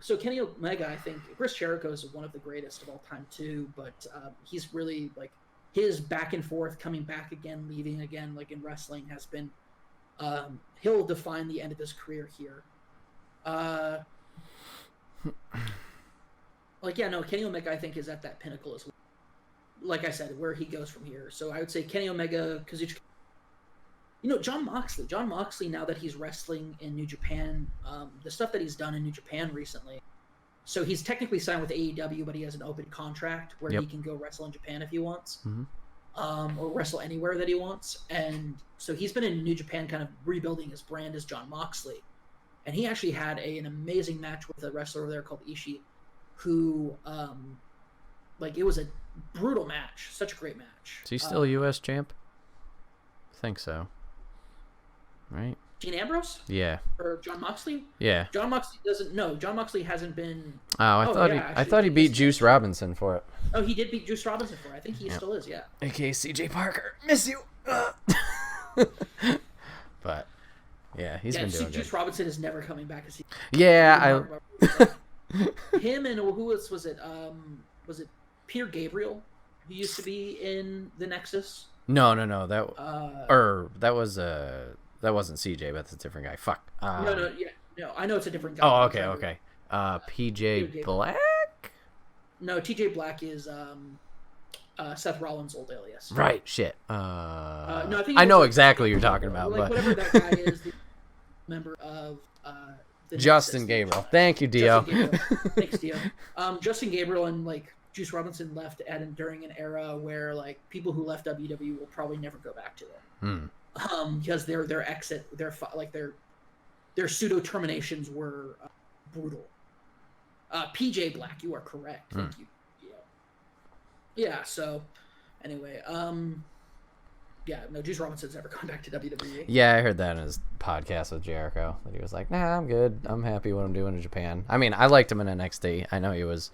So Kenny Omega, I think, Chris Jericho is one of the greatest of all time too, but he's really, like, his back and forth, coming back again, leaving again, like, in wrestling has been, he'll define the end of his career here. Kenny Omega, I think, is at that pinnacle as well. Like I said, where he goes from here. So I would say Kenny Omega, Kazuchika. Jon Moxley, now that he's wrestling in New Japan, the stuff that he's done in New Japan recently. So he's technically signed with AEW, but he has an open contract where he can go wrestle in Japan if he wants, or wrestle anywhere that he wants. And so he's been in New Japan kind of rebuilding his brand as Jon Moxley. And he actually had an amazing match with a wrestler over there called Ishii, who, it was a brutal match. Such a great match. Is he still U.S. champ? I think so. Right? Dean Ambrose? Yeah. Or Jon Moxley? Yeah. Jon Moxley doesn't. No, Jon Moxley hasn't been. I thought he beat Juice Robinson for it. Oh, he did beat Juice Robinson for it. I think he still is. Yeah. AKA CJ Parker, miss you. But yeah, he's been doing Juice good. Robinson is never coming back as he. Yeah, him and who else was it? Was it Peter Gabriel, who used to be in the Nexus? No. That wasn't CJ, but that's a different guy. Fuck. No. I know it's a different guy. Oh, okay. PJ Black? No, TJ Black is Seth Rollins' old alias. Right. Shit. No, I know exactly what you're talking about, but whatever that guy is, the member of the Justin Nexus. Gabriel. Thank you, Dio. Thanks, Dio. Justin Gabriel and, like, Juice Robinson left during an era where, like, people who left WWE will probably never go back to it. Because their exit, their pseudo terminations were brutal. PJ Black, you are correct. Thank you. Yeah. So anyway, Juice Robinson's never gone back to WWE. Yeah, I heard that in his podcast with Jericho, that he was like, "Nah, I'm good. I'm happy what I'm doing in Japan." I mean, I liked him in NXT. I know he was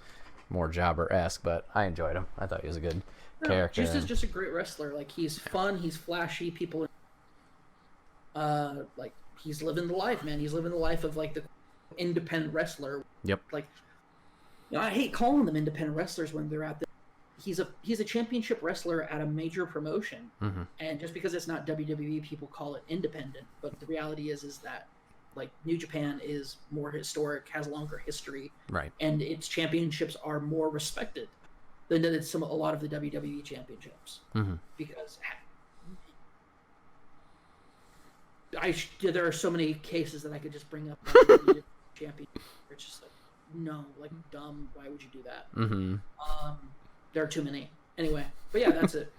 more jobber-esque, but I enjoyed him. I thought he was a good character. Juice is just a great wrestler. Like, he's fun. He's flashy. People. He's living the life, man. He's living the life of, like, the independent wrestler. Yep. Like, I hate calling them independent wrestlers when they're out there. He's a championship wrestler at a major promotion, and just because it's not WWE, people call it independent. But the reality is that, like, New Japan is more historic, has longer history, right? And its championships are more respected than a lot of the WWE championships, because. There are so many cases that I could just bring up. Champion, it's just like, dumb. Why would you do that? There are too many. Anyway, but yeah, that's it.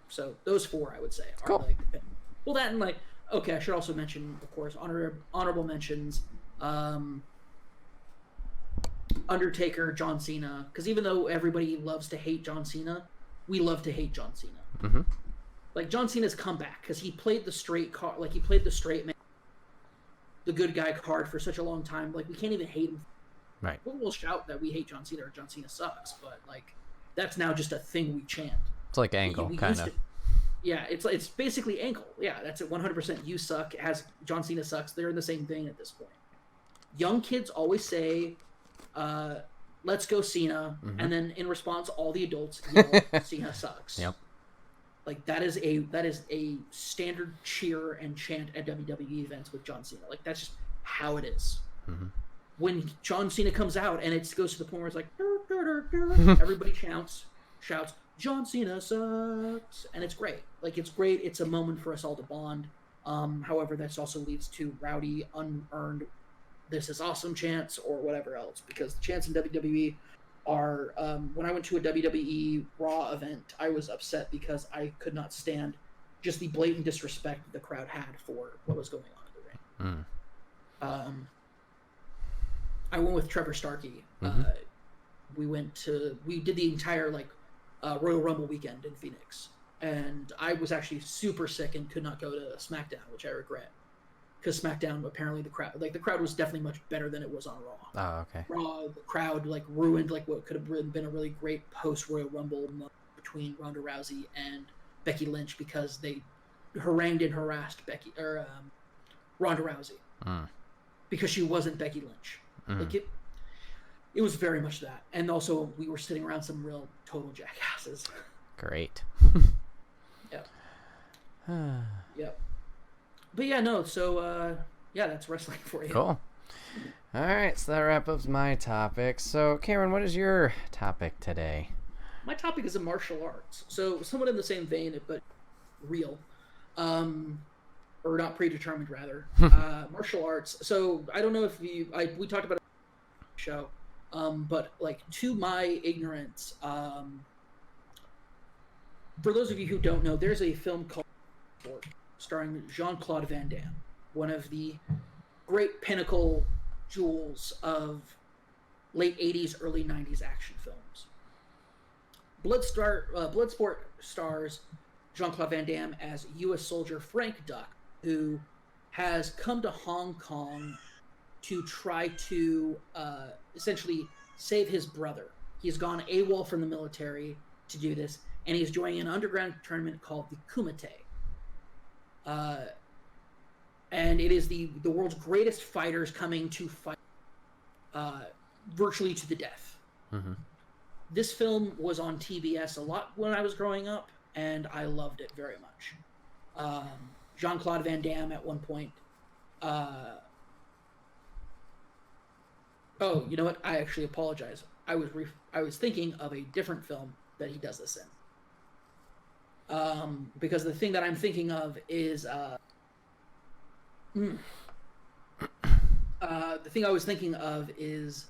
So those four, I would say, are cool. Like, well, that and, like, okay, I should also mention, of course, honorable mentions. Undertaker, John Cena, because even though everybody loves to hate John Cena, we love to hate John Cena. Like, John Cena's comeback, because he played the straight card, like, he played the straight man, the good guy card for such a long time. Like, we can't even hate him. Right. We'll shout that we hate John Cena or John Cena sucks, but, like, that's now just a thing we chant. It's like Angle, kind of. Yeah, it's basically Angle. Yeah, that's it. 100%. You suck. As John Cena sucks. They're in the same thing at this point. Young kids always say, "Let's go Cena," and then in response, all the adults yell, "Cena sucks." Yep. Like, that is a standard cheer and chant at WWE events with John Cena. Like, that's just how it is. When John Cena comes out and it goes to the point where it's like, everybody shouts, John Cena sucks, and it's great. Like, it's great. It's a moment for us all to bond. However, this also leads to rowdy, unearned, "This is awesome" chants or whatever else, because the chants in WWE are, when I went to a WWE Raw event, I was upset because I could not stand just the blatant disrespect the crowd had for what was going on in the ring. I went with Trevor Starkey. We did the entire Royal Rumble weekend in Phoenix, and I was actually super sick and could not go to SmackDown, which I regret, because SmackDown, apparently the crowd was definitely much better than it was on Raw. Oh, okay. Raw, the crowd ruined what could have been a really great post Royal Rumble month between Ronda Rousey and Becky Lynch, because they harangued and harassed Ronda Rousey because she wasn't Becky Lynch. It was very much that. And also, we were sitting around some real total jackasses. Great. Yep. Yep. But yeah, no, so, that's wrestling for you. Cool. All right, so that wraps up my topic. So, Cameron, what is your topic today? My topic is martial arts. So, somewhat in the same vein, but real. Or not predetermined, rather. Martial arts. So, I don't know if we talked about it on the show. But to my ignorance, for those of you who don't know, there's a film called Sport starring Jean-Claude Van Damme, one of the great pinnacle jewels of late 80s, early 90s action films. Bloodsport stars Jean-Claude Van Damme as U.S. soldier Frank Duck, who has come to Hong Kong to try to essentially save his brother. He's gone AWOL from the military to do this, and he's joining an underground tournament called the Kumite. And it is the world's greatest fighters coming to fight virtually to the death. Mm-hmm. This film was on TBS a lot when I was growing up, and I loved it very much. Jean-Claude Van Damme at one point... Oh, you know what? I actually apologize. I was thinking of a different film that he does this in. Because the thing that I'm thinking of is the thing I was thinking of is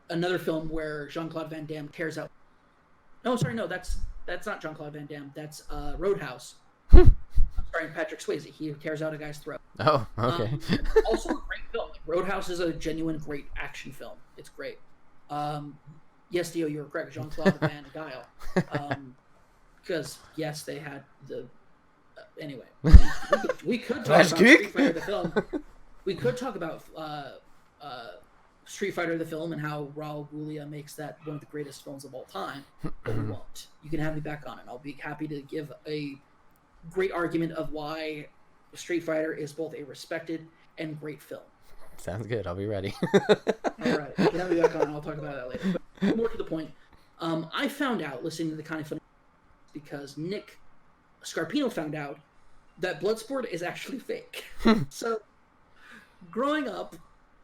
another film where Jean-Claude Van Damme tears out. No, sorry, no, that's not Jean-Claude Van Damme. That's Roadhouse. Starring Patrick Swayze. He tears out a guy's throat. Oh, okay. Also a great film. Roadhouse is a genuine great action film. It's great. Yes, Dio, you were correct. Jean-Claude Van Damme. Because, yes, they had the... anyway. We could talk about Street Fighter the film. We could talk about Street Fighter the film and how Raul Julia makes that one of the greatest films of all time. But we won't. You can have me back on it. I'll be happy to give a great argument of why Street Fighter is both a respected and great film. Sounds good. I'll be ready. All right. You can have me back on. I'll talk about that later. But more to the point, I found out listening to the Kind of Funny because Nick Scarpino found out that Bloodsport is actually fake. So, growing up,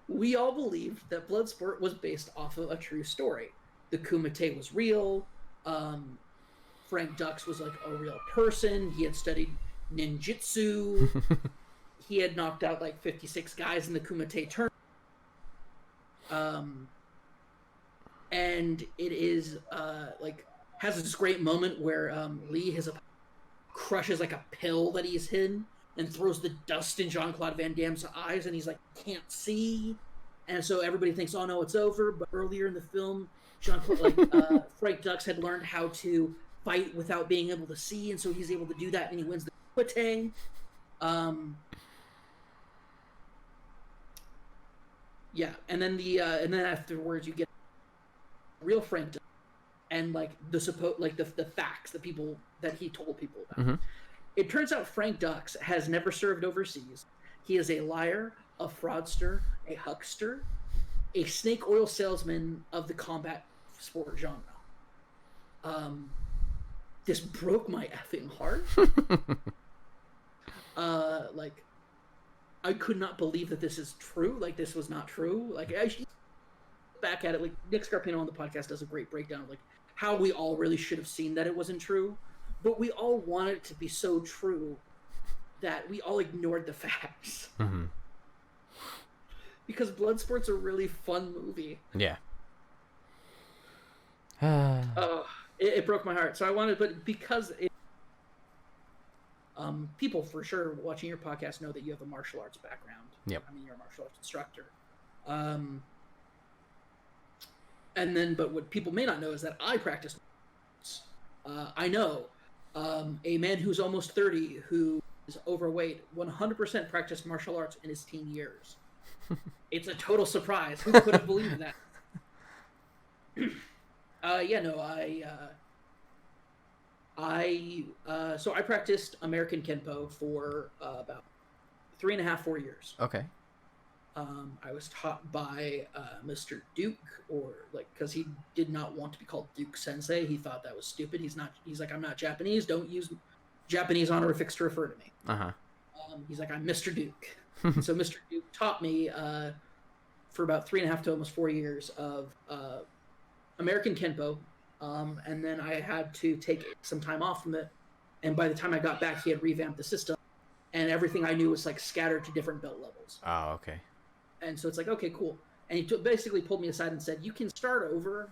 we all believed that Bloodsport was based off of a true story. The Kumite was real. Frank Dux was a real person. He had studied ninjutsu. He had knocked out 56 guys in the Kumite tournament. And it is has this great moment where Lee crushes a pill that he's hidden and throws the dust in Jean-Claude Van Damme's eyes, and he's can't see. And so everybody thinks, oh no, it's over. But earlier in the film, Frank Dux had learned how to fight without being able to see, and so he's able to do that, and he wins the Kumite. Yeah, and then afterwards you get real Frank Dux and the facts that he told people about. Mm-hmm. It turns out Frank Dux has never served overseas. He is a liar, a fraudster, a huckster, a snake oil salesman of the combat sport genre. This broke my effing heart. I could not believe that this is true. This was not true. I should back at it. Nick Scarpino on the podcast does a great breakdown of how we all really should have seen that it wasn't true, but we all wanted it to be so true that we all ignored the facts. Mm-hmm. Because Bloodsport's a really fun movie. Yeah. It broke my heart. So I wanted, but because people for sure watching your podcast know that you have a martial arts background. Yep. I mean, you're a martial arts instructor. But what people may not know is that I practice. I know a man who's almost 30 who is overweight 100% practiced martial arts in his teen years. It's a total surprise. Who could have believed that? So I practiced American Kenpo for about 3.5, 4 years. Okay. I was taught by Mr. Duke, because he did not want to be called Duke Sensei. He thought that was stupid. He's like, I'm not Japanese. Don't use Japanese honorifics to refer to me. Uh-huh. He's like, I'm Mr. Duke. So Mr. Duke taught me for about 3.5 to almost 4 years of American Kenpo. And then I had to take some time off from it. And by the time I got back, he had revamped the system. And everything I knew was like scattered to different belt levels. Oh, okay. And so it's like, okay, cool. And he basically pulled me aside and said, you can start over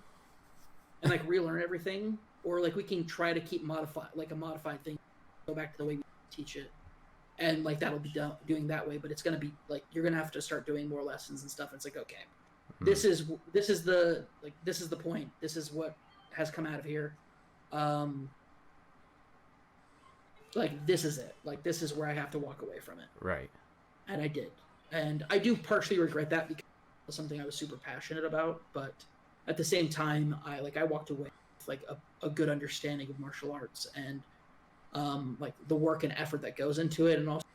and like relearn everything. Or like we can try to keep a modified thing. Go back to the way we teach it. And like that'll be doing that way. But it's going to be like, you're going to have to start doing more lessons and stuff. And it's like, okay, this is the point. This is what has come out of here. Like this is it. Like this is where I have to walk away from it. Right. And I did. And I do partially regret that because it was something I was super passionate about. But at the same time, I walked away with like a good understanding of martial arts and like the work and effort that goes into it, and also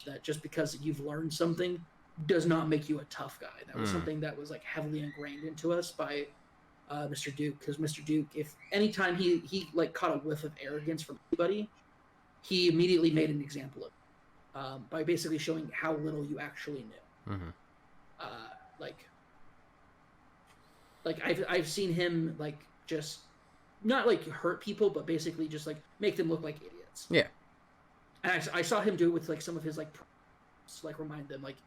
that just because you've learned something does not make you a tough guy. That was something that was like heavily ingrained into us by Mr. Duke, because Mr. Duke, if anytime he like caught a whiff of arrogance from anybody, he immediately made an example of it. By basically showing how little you actually knew. Mm-hmm. I've seen him like just not like hurt people, but basically just like make them look like idiots. Yeah. And I saw him do it with like some of his like, like remind them like,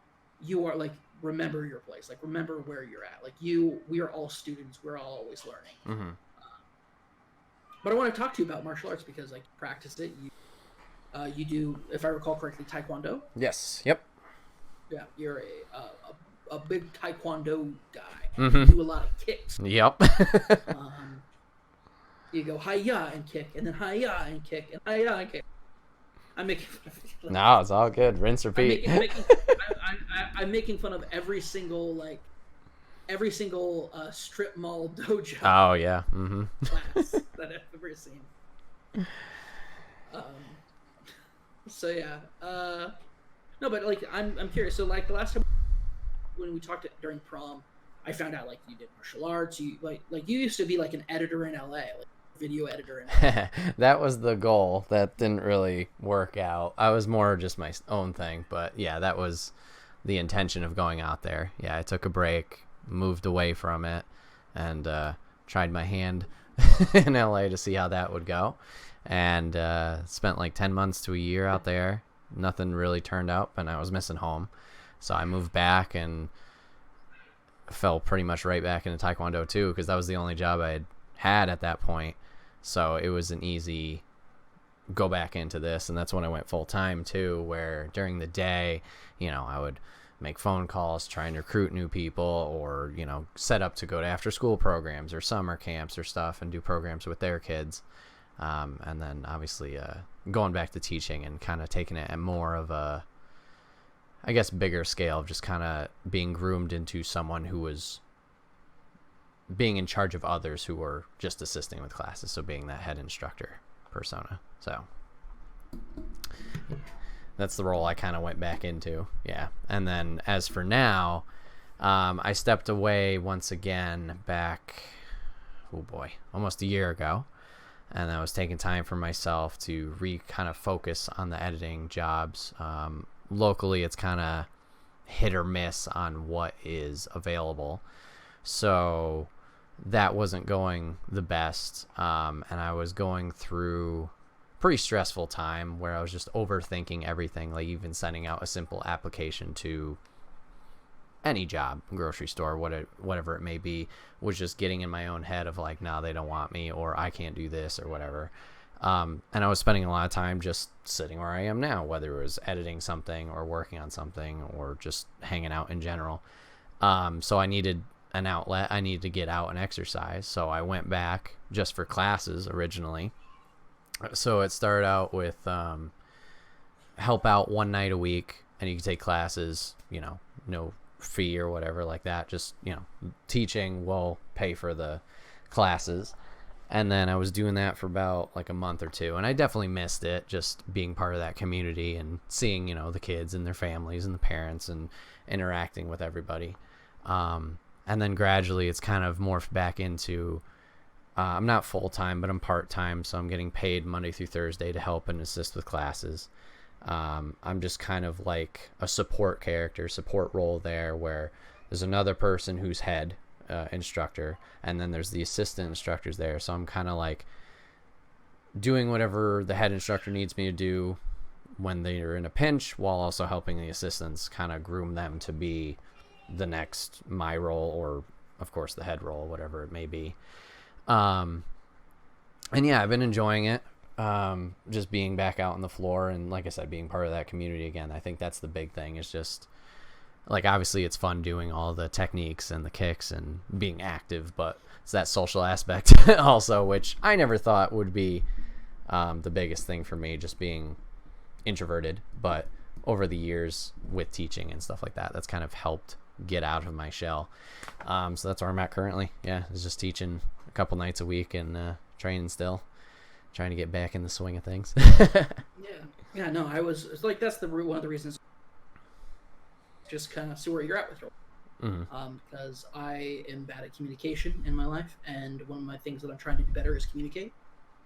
you are like, remember your place, like remember where you're at. Like we are all students. We're all always learning. Mm-hmm. But I want to talk to you about martial arts because like you practiced it. You do, if I recall correctly, Taekwondo. Yes. Yep. Yeah, you're a big Taekwondo guy. Mm-hmm. You do a lot of kicks. Yep. You go hi-ya and kick, and then hi-ya and kick, and hi-ya and kick. I'm making fun of it. No, it's all good. Rinse, repeat. I'm making fun of every single strip mall dojo. Oh yeah. Mm-hmm. Class that I've ever seen. So yeah, no, but like I'm curious. So like the last time when we talked during prom, I found out like you did martial arts. You like you used to be like an editor in LA, like video editor in LA. That was the goal. That didn't really work out. I was more just my own thing, but yeah, that was the intention of going out there. Yeah, I took a break, moved away from it, and tried my hand in LA to see how that would go. And spent like 10 months to a year out there. Nothing really turned out, and I was missing home. So I moved back and fell pretty much right back into Taekwondo too, because that was the only job I had at that point. So it was an easy go back into this, and that's when I went full time too, where during the day, I would make phone calls, try and recruit new people, or, set up to go to after school programs or summer camps or stuff and do programs with their kids. And then obviously going back to teaching and kind of taking it at more of a, I guess, bigger scale of just kind of being groomed into someone who was being in charge of others who were just assisting with classes. So being that head instructor persona. So that's the role I kind of went back into. Yeah. And then as for now, I stepped away once again back, almost a year ago. And I was taking time for myself to kind of focus on the editing jobs. Locally, it's kind of hit or miss on what is available. So that wasn't going the best. And I was going through a pretty stressful time where I was just overthinking everything, like even sending out a simple application to any job, grocery store, whatever it may be, was just getting in my own head of like, no, they don't want me, or I can't do this or whatever. And I was spending a lot of time just sitting where I am now, whether it was editing something or working on something or just hanging out in general. So I needed an outlet. I needed to get out and exercise. So I went back just for classes originally. So it started out with help out one night a week, and you can take classes, no fee or whatever like that. Just, teaching will pay for the classes. And then I was doing that for about like a month or two, and I definitely missed it, just being part of that community and seeing, the kids and their families and the parents and interacting with everybody. And then gradually it's kind of morphed back into, I'm not full-time, but I'm part-time, so I'm getting paid Monday through Thursday to help and assist with classes. I'm just kind of like a support role there, where there's another person who's head instructor, and then there's the assistant instructors there. So I'm kind of like doing whatever the head instructor needs me to do when they're in a pinch, while also helping the assistants kind of groom them to be the next my role, or of course the head role, whatever it may be. And yeah, I've been enjoying it. Just being back out on the floor, and like I said, being part of that community again. I think that's the big thing, is just like, obviously it's fun doing all the techniques and the kicks and being active, but it's that social aspect also, which I never thought would be the biggest thing for me, just being introverted. But over the years with teaching and stuff like that, that's kind of helped get out of my shell. So that's where I'm at currently. Yeah, it's just teaching a couple nights a week and training still, trying to get back in the swing of things. Yeah, no, it's like, that's one of the reasons, just kind of see where you're at with it. Because I am bad at communication in my life, and one of my things that I'm trying to do better is communicate.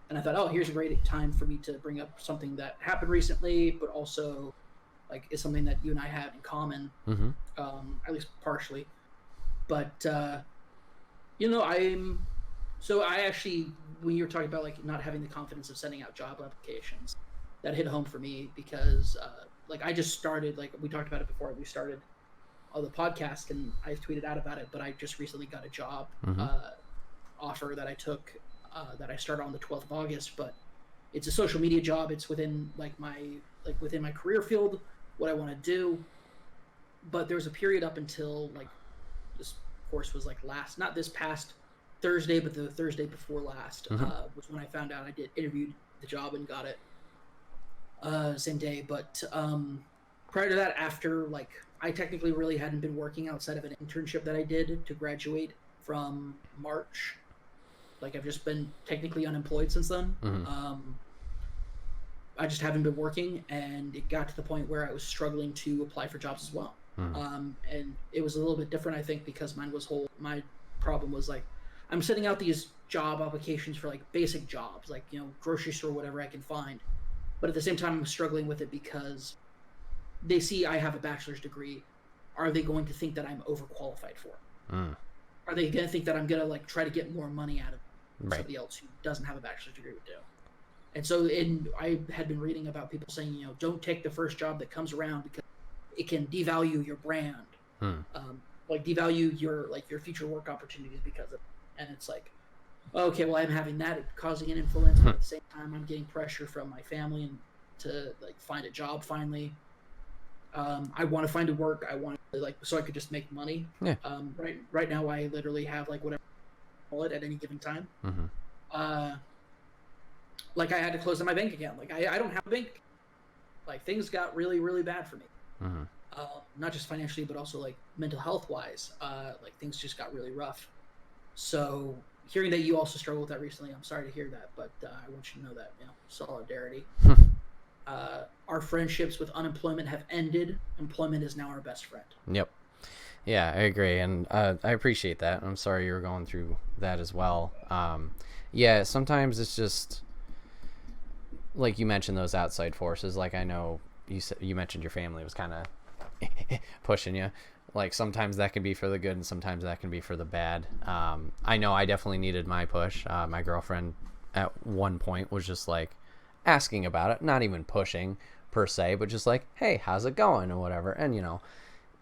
And I thought, here's a great time for me to bring up something that happened recently, but also like is something that you and I have in common, at least partially. But I actually, when you were talking about like not having the confidence of sending out job applications, that hit home for me, because like I just started, like we talked about it before we started the podcast, and I've tweeted out about it, but I just recently got a job offer that I took, that I started on the 12th of August, but it's a social media job. It's within within my career field, what I want to do. But there was a period up until like this course was like not this past Thursday, but the Thursday before last, was when I found out I interviewed the job and got it same day. But prior to that, after like I technically really hadn't been working outside of an internship that I did to graduate from March. Like I've just been technically unemployed since then. I just haven't been working, and it got to the point where I was struggling to apply for jobs as well. And it was a little bit different, I think, because my problem was like, I'm sending out these job applications for like basic jobs, like, grocery store, whatever I can find. But at the same time, I'm struggling with it because they see I have a bachelor's degree. Are they going to think that I'm overqualified for it? Are they going to think that I'm going to like try to get more money out of somebody else who doesn't have a bachelor's degree would do? And so I had been reading about people saying, don't take the first job that comes around, because it can devalue your brand, like devalue your future work opportunities because of it. And it's like, okay, well, I'm having that causing an influence, but at the same time, I'm getting pressure from my family and to like find a job finally. I want to find a work. I want to so I could just make money. Yeah. Right now, I literally have like whatever I call it at any given time. Like I had to close on my bank account. Like I don't have a bank. Like things got really, really bad for me. Not just financially, but also like mental health wise. Like things just got really rough. So hearing that you also struggled with that recently, I'm sorry to hear that, but I want you to know that, solidarity. Our friendships with unemployment have ended. Employment is now our best friend. Yep. Yeah, I agree. And I appreciate that. I'm sorry you were going through that as well. Yeah, sometimes it's just like you mentioned, those outside forces. Like I know you mentioned your family was kind of pushing you. Like sometimes that can be for the good and sometimes that can be for the bad. I know I definitely needed my push. My girlfriend at one point was just like asking about it, not even pushing per se, but just like, hey, how's it going or whatever. And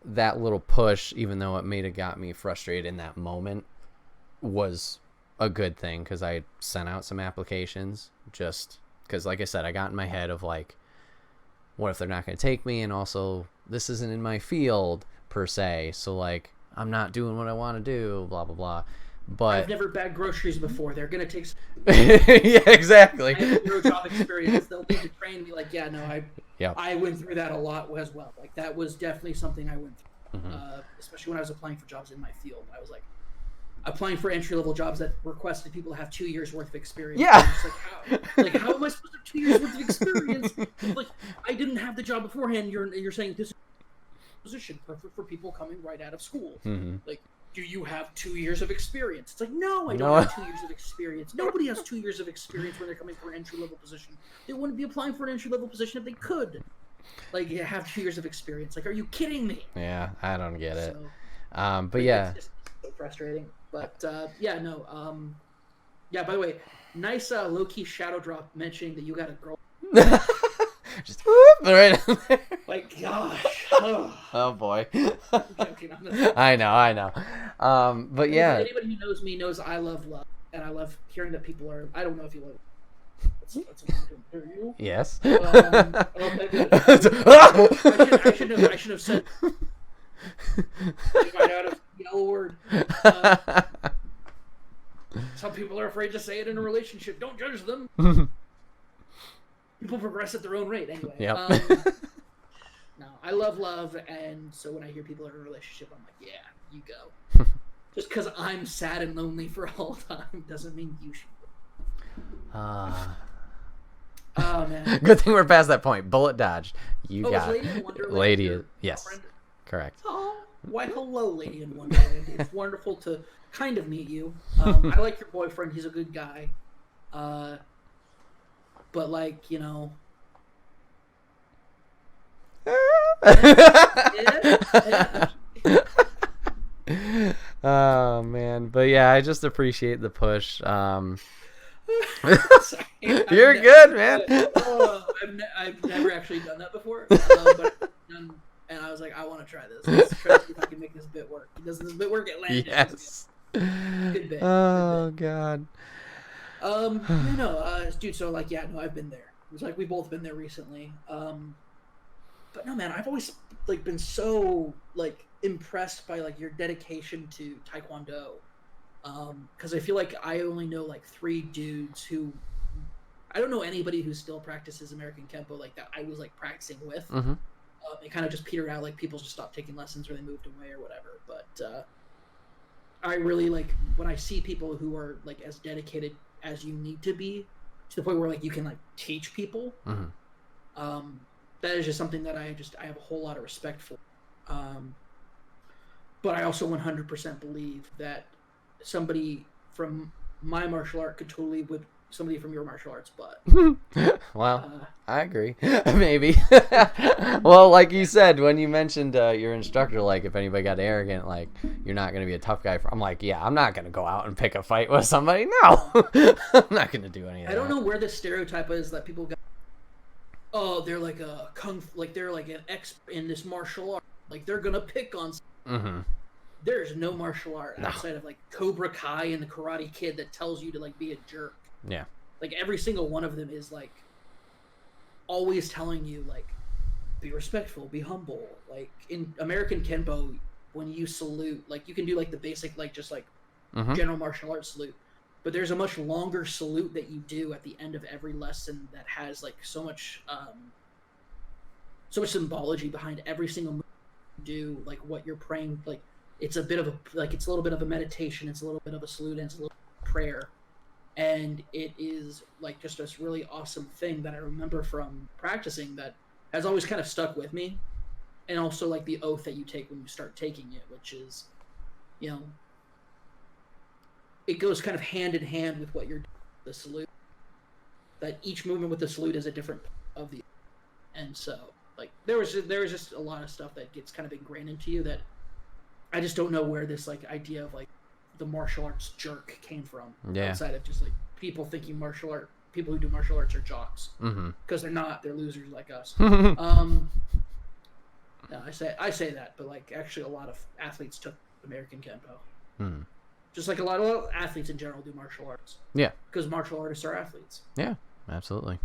that little push, even though it may have got me frustrated in that moment, was a good thing, because I sent out some applications just because like I said, I got in my head of like, what if they're not going to take me, and also this isn't in my field per se, so like I'm not doing what I want to do, blah blah blah. But I've never bagged groceries before. They're gonna take. Yeah, exactly. I have zero job experience. They'll need to train me. Like, yeah, no, Yep. I went through that a lot as well. Like, that was definitely something I went through. Especially when I was applying for jobs in my field. I was like applying for entry level jobs that requested people to have 2 years worth of experience. Yeah. Just like how am I supposed to have 2 years worth of experience? Like, I didn't have the job beforehand. You're saying this is a position perfect for people coming right out of school. Like, do you have 2 years of experience? It's like, no, I don't have 2 years of experience. Nobody has 2 years of experience when they're coming for an entry-level position. They wouldn't be applying for an entry-level position if they could. Like, you have 2 years of experience. Like, are you kidding me? Yeah, I don't get it. So, but yeah. It's just so frustrating. But, yeah, no. Yeah, by the way, nice low-key shadow drop mentioning that you got a girl. Just whoop, right in there. Like, gosh. Oh boy. I'm joking. I know. But yeah. Anybody who knows me knows I love love, and I love hearing that people are. I don't know if you love it. That's what I'm doing. You? Yes. Okay, good. I should have said. I might not have yelled a word. Some people are afraid to say it in a relationship. Don't judge them. People progress at their own rate, anyway. Yep. No, I love, and so when I hear people are in a relationship, I'm like, yeah, you go. Just because I'm sad and lonely for all time doesn't mean you should. Oh, man. Good thing we're past that point. Bullet dodged. You got Lady in Wonderland. Lady, yes. Girlfriend? Correct. Oh, why, hello, Lady in Wonderland. It's wonderful to kind of meet you. I like your boyfriend. He's a good guy. But, like, you know... Oh man, but yeah, I just appreciate the push. Sorry, You're good, man. I've never actually done that before, but and I was like, I want to try this. Let's try to see if I can make this bit work. Does this bit work? It landed. Yes. Good bit. Oh god. Dude. So like, yeah, no, I've been there. It was like we've both been there recently. But no, man, I've always like been so like impressed by like your dedication to Taekwondo, because I feel like I only know like 3 dudes who, I don't know anybody who still practices American Kempo like that I was like practicing with. It kind of just petered out, like people just stopped taking lessons or they moved away or whatever. But I really like when I see people who are like as dedicated as you need to be, to the point where like you can like teach people. That is just something that I have a whole lot of respect for. But I also 100% believe that somebody from my martial art could totally whip somebody from your martial arts butt. Well, I agree. Maybe. Well, like you said, when you mentioned your instructor, like if anybody got arrogant, like you're not going to be a tough guy. I'm like, yeah, I'm not going to go out and pick a fight with somebody. No, I'm not going to do any of that. I don't know where the stereotype is that people go, oh, they're like they're like an expert in this martial art. Like they're gonna pick on. There's no martial art outside of like Cobra Kai and the Karate Kid that tells you to like be a jerk. Yeah. Like every single one of them is like always telling you like be respectful, be humble. Like in American Kenpo, when you salute, like you can do like the basic like just like general martial arts salute. But there's a much longer salute that you do at the end of every lesson that has like so much symbology behind every single move you do, like what you're praying. Like it's a bit of it's a little bit of a meditation, it's a little bit of a salute, and it's a little bit of prayer. And it is like just this really awesome thing that I remember from practicing that has always kind of stuck with me. And also like the oath that you take when you start taking it, which is, you know, it goes kind of hand in hand with what you're doing with the salute. That each movement with the salute is a different of the, and so like there was just a lot of stuff that gets kind of ingrained into you that I just don't know where this like idea of like the martial arts jerk came from. Outside of just like people thinking people who do martial arts are jocks because they're not. They're losers like us. No, I say that, but like actually a lot of athletes took American Kenpo. Just like a lot of athletes in general do martial arts. Yeah. Because martial artists are athletes. Yeah, absolutely.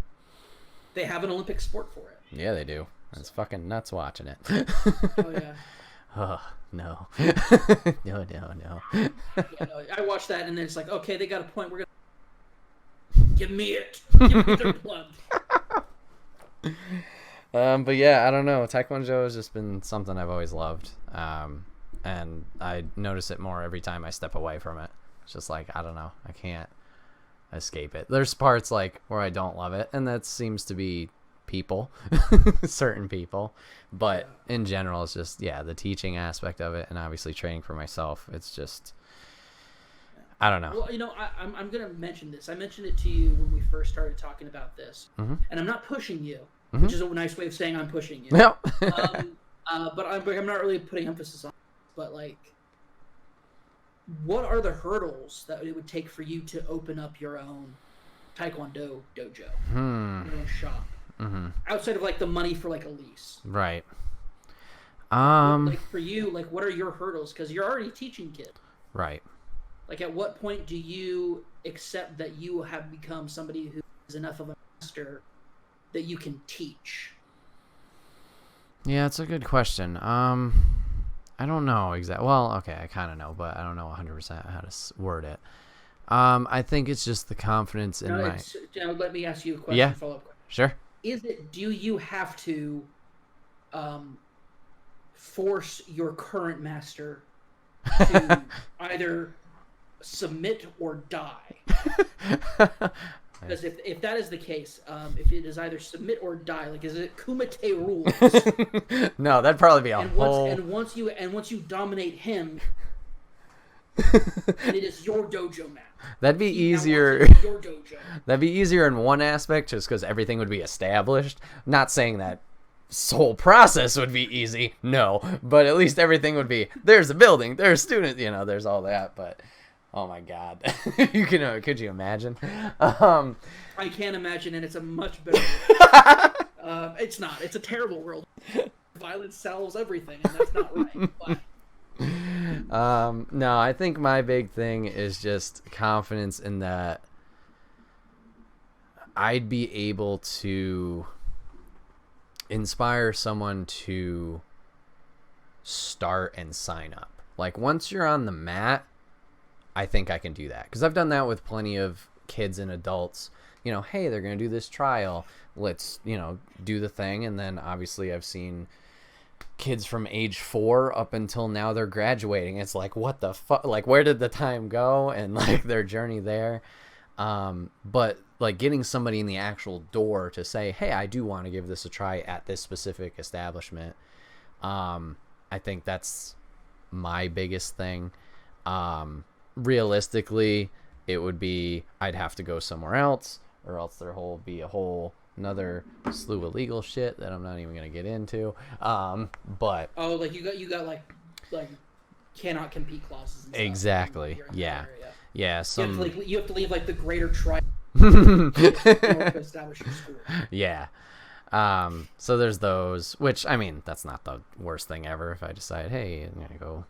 They have an Olympic sport for it. Yeah, they do. It's fucking nuts watching it. Oh yeah. Oh no. No. Yeah, no, I watched that and then it's like, okay, they got a point. We're gonna give me it. Give me their blood. But yeah, I don't know. Taekwondo has just been something I've always loved. And I notice it more every time I step away from it. It's just like, I don't know. I can't escape it. There's parts like where I don't love it, and that seems to be people, certain people. But in general, it's just, the teaching aspect of it, and obviously training for myself. It's just, I don't know. Well, I'm going to mention this. I mentioned it to you when we first started talking about this. Mm-hmm. And I'm not pushing you, Mm-hmm. which is a nice way of saying I'm pushing you. Yep. But I'm not really putting emphasis on it. But, like, what are the hurdles that it would take for you to open up your own Taekwondo dojo, your own shop, outside of like the money for like a lease? Right. Like for you, like what are your hurdles? Because you're already teaching kids. Right. Like at what point do you accept that you have become somebody who is enough of a master that you can teach? Yeah, it's a good question. I don't know exactly. Well, okay, I kind of know, but I don't know 100% how to word it. I think it's just the confidence in my... let me ask you a question. Yeah, follow-up question. Sure. Do you have to force your current master to either submit or die? Because if that is the case, if it is either submit or die, like is it Kumite rules? No, that'd probably be whole. Once you dominate him, and it is your dojo now. That'd be easier. Your dojo. That'd be easier in one aspect, just because everything would be established. Not saying that this whole process would be easy, no, but at least everything would be. There's a building, there's students, there's all that, but. Oh my God! Could you imagine? I can't imagine, and it's a much better world. It's not. It's a terrible world. Violence sells everything, and that's not right. But... No, I think my big thing is just confidence in that I'd be able to inspire someone to start and sign up. Like once you're on the mat, I think I can do that because I've done that with plenty of kids and adults. Hey, they're going to do this trial. Let's, do the thing. And then obviously I've seen kids from age 4 up until now they're graduating. It's like, what the fuck? Like, where did the time go? And like their journey there. But like getting somebody in the actual door to say, hey, I do want to give this a try at this specific establishment. I think that's my biggest thing. Realistically, it would be I'd have to go somewhere else, or else there'll be a whole another slew of legal shit that I'm not even gonna get into. But like you got like cannot compete clauses. And exactly. Yeah. You have to leave like the greater tribe to establish your school. Yeah. So there's those, which I mean that's not the worst thing ever. If I decide, hey, I'm gonna go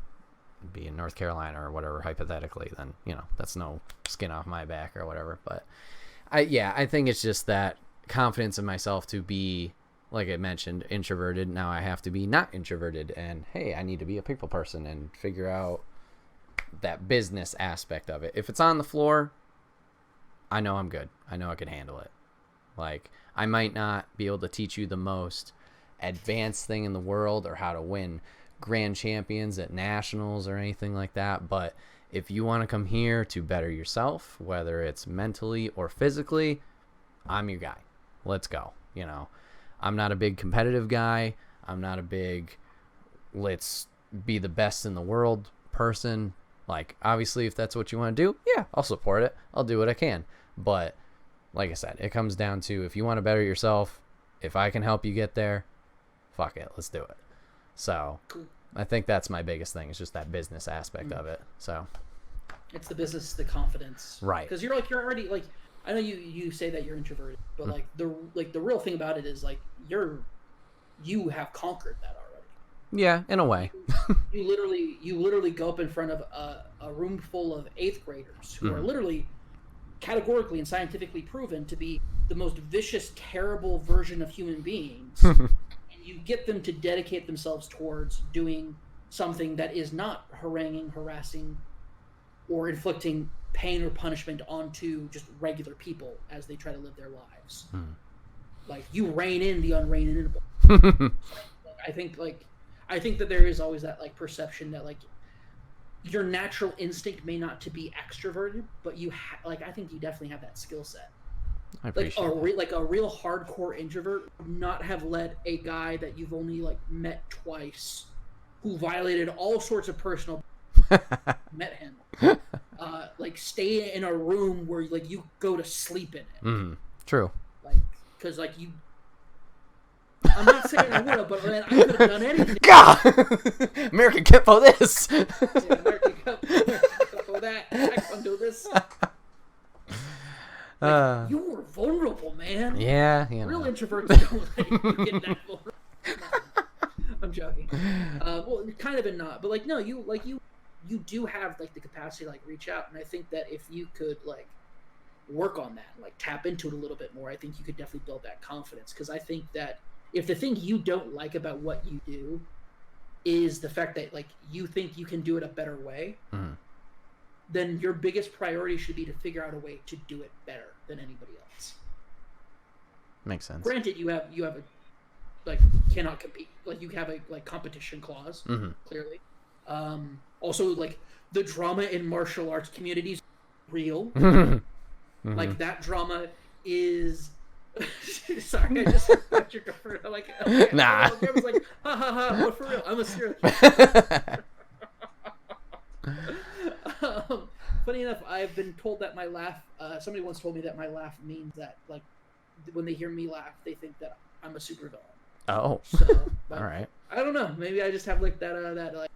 be in North Carolina or whatever, hypothetically, then that's no skin off my back or whatever. But I think it's just that confidence in myself to be, like I mentioned, introverted. Now I have to be not introverted, and hey, I need to be a people person and figure out that business aspect of it. If it's on the floor, I know I'm good. I know I can handle it. Like I might not be able to teach you the most advanced thing in the world or how to win grand champions at nationals or anything like that, but if you want to come here to better yourself, whether it's mentally or physically, I'm your guy. Let's go. I'm not a big competitive guy. I'm not a big let's be the best in the world person. Like obviously if that's what you want to do, yeah, I'll support it. I'll do what I can. But like I said, it comes down to if you want to better yourself, if I can help you get there, fuck it, let's do it. So cool. I think that's my biggest thing. It's just that business aspect of it. So it's the business, the confidence, right? Because you're already like, I know you say that you're introverted, but like the real thing about it is like you have conquered that already. Yeah, in a way. you literally go up in front of a room full of 8th graders who are literally categorically and scientifically proven to be the most vicious, terrible version of human beings, and you get them to dedicate themselves towards doing something that is not haranguing, harassing, or inflicting pain or punishment onto just regular people as they try to live their lives. Like, you rein in the unreightable. I think that there is always that like perception that like your natural instinct may not to be extroverted, but you I think you definitely have that skill set. I appreciate like a real hardcore introvert would not have let a guy that you've only like met twice, who violated all sorts of personal met him, like stay in a room where like you go to sleep in it. True. Like, because like you. I'm not saying I would have, but man, I could have done anything. God! American Kippo this! Yeah, American Kippo that. I can do this. Like, you were vulnerable, man. Yeah, you know. Real introverts don't let you get that vulnerable. I'm joking. Well, kind of and not, but like no, you do have like the capacity to like reach out, and I think that if you could like work on that, like tap into it a little bit more, I think you could definitely build that confidence. Because I think that if the thing you don't like about what you do is the fact that like you think you can do it a better way, then your biggest priority should be to figure out a way to do it better than anybody else. Makes sense. Granted, you have a like cannot compete, like you have a like competition clause, clearly. Also, like the drama in martial arts communities real. Like that drama is sorry, I just got your girlfriend. I'm like, okay. Nah. I was like, ha ha ha, but for real, I'm a serial killer. Funny enough, I've been told that my laugh, somebody once told me that my laugh means that, like, when they hear me laugh, they think that I'm a supervillain. Oh. So, all right. I don't know. Maybe I just have, like, that like,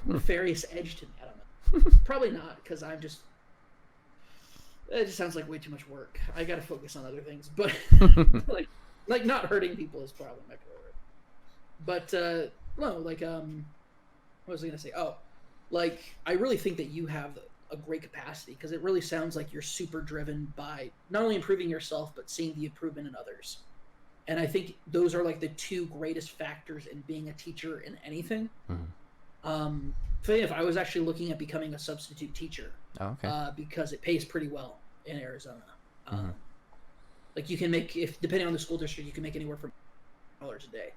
nefarious edge to me. I don't know. Probably not, because I'm just... It just sounds like way too much work. I gotta focus on other things. But, like not hurting people is probably my priority. But, no, like, what was I gonna say? Oh, like, I really think that you have a great capacity, because it really sounds like you're super driven by not only improving yourself, but seeing the improvement in others. And I think those are like the two greatest factors in being a teacher in anything. If I was actually looking at becoming a substitute teacher, because it pays pretty well in Arizona. Like you can make, if depending on the school district, you can make anywhere from $1 a day.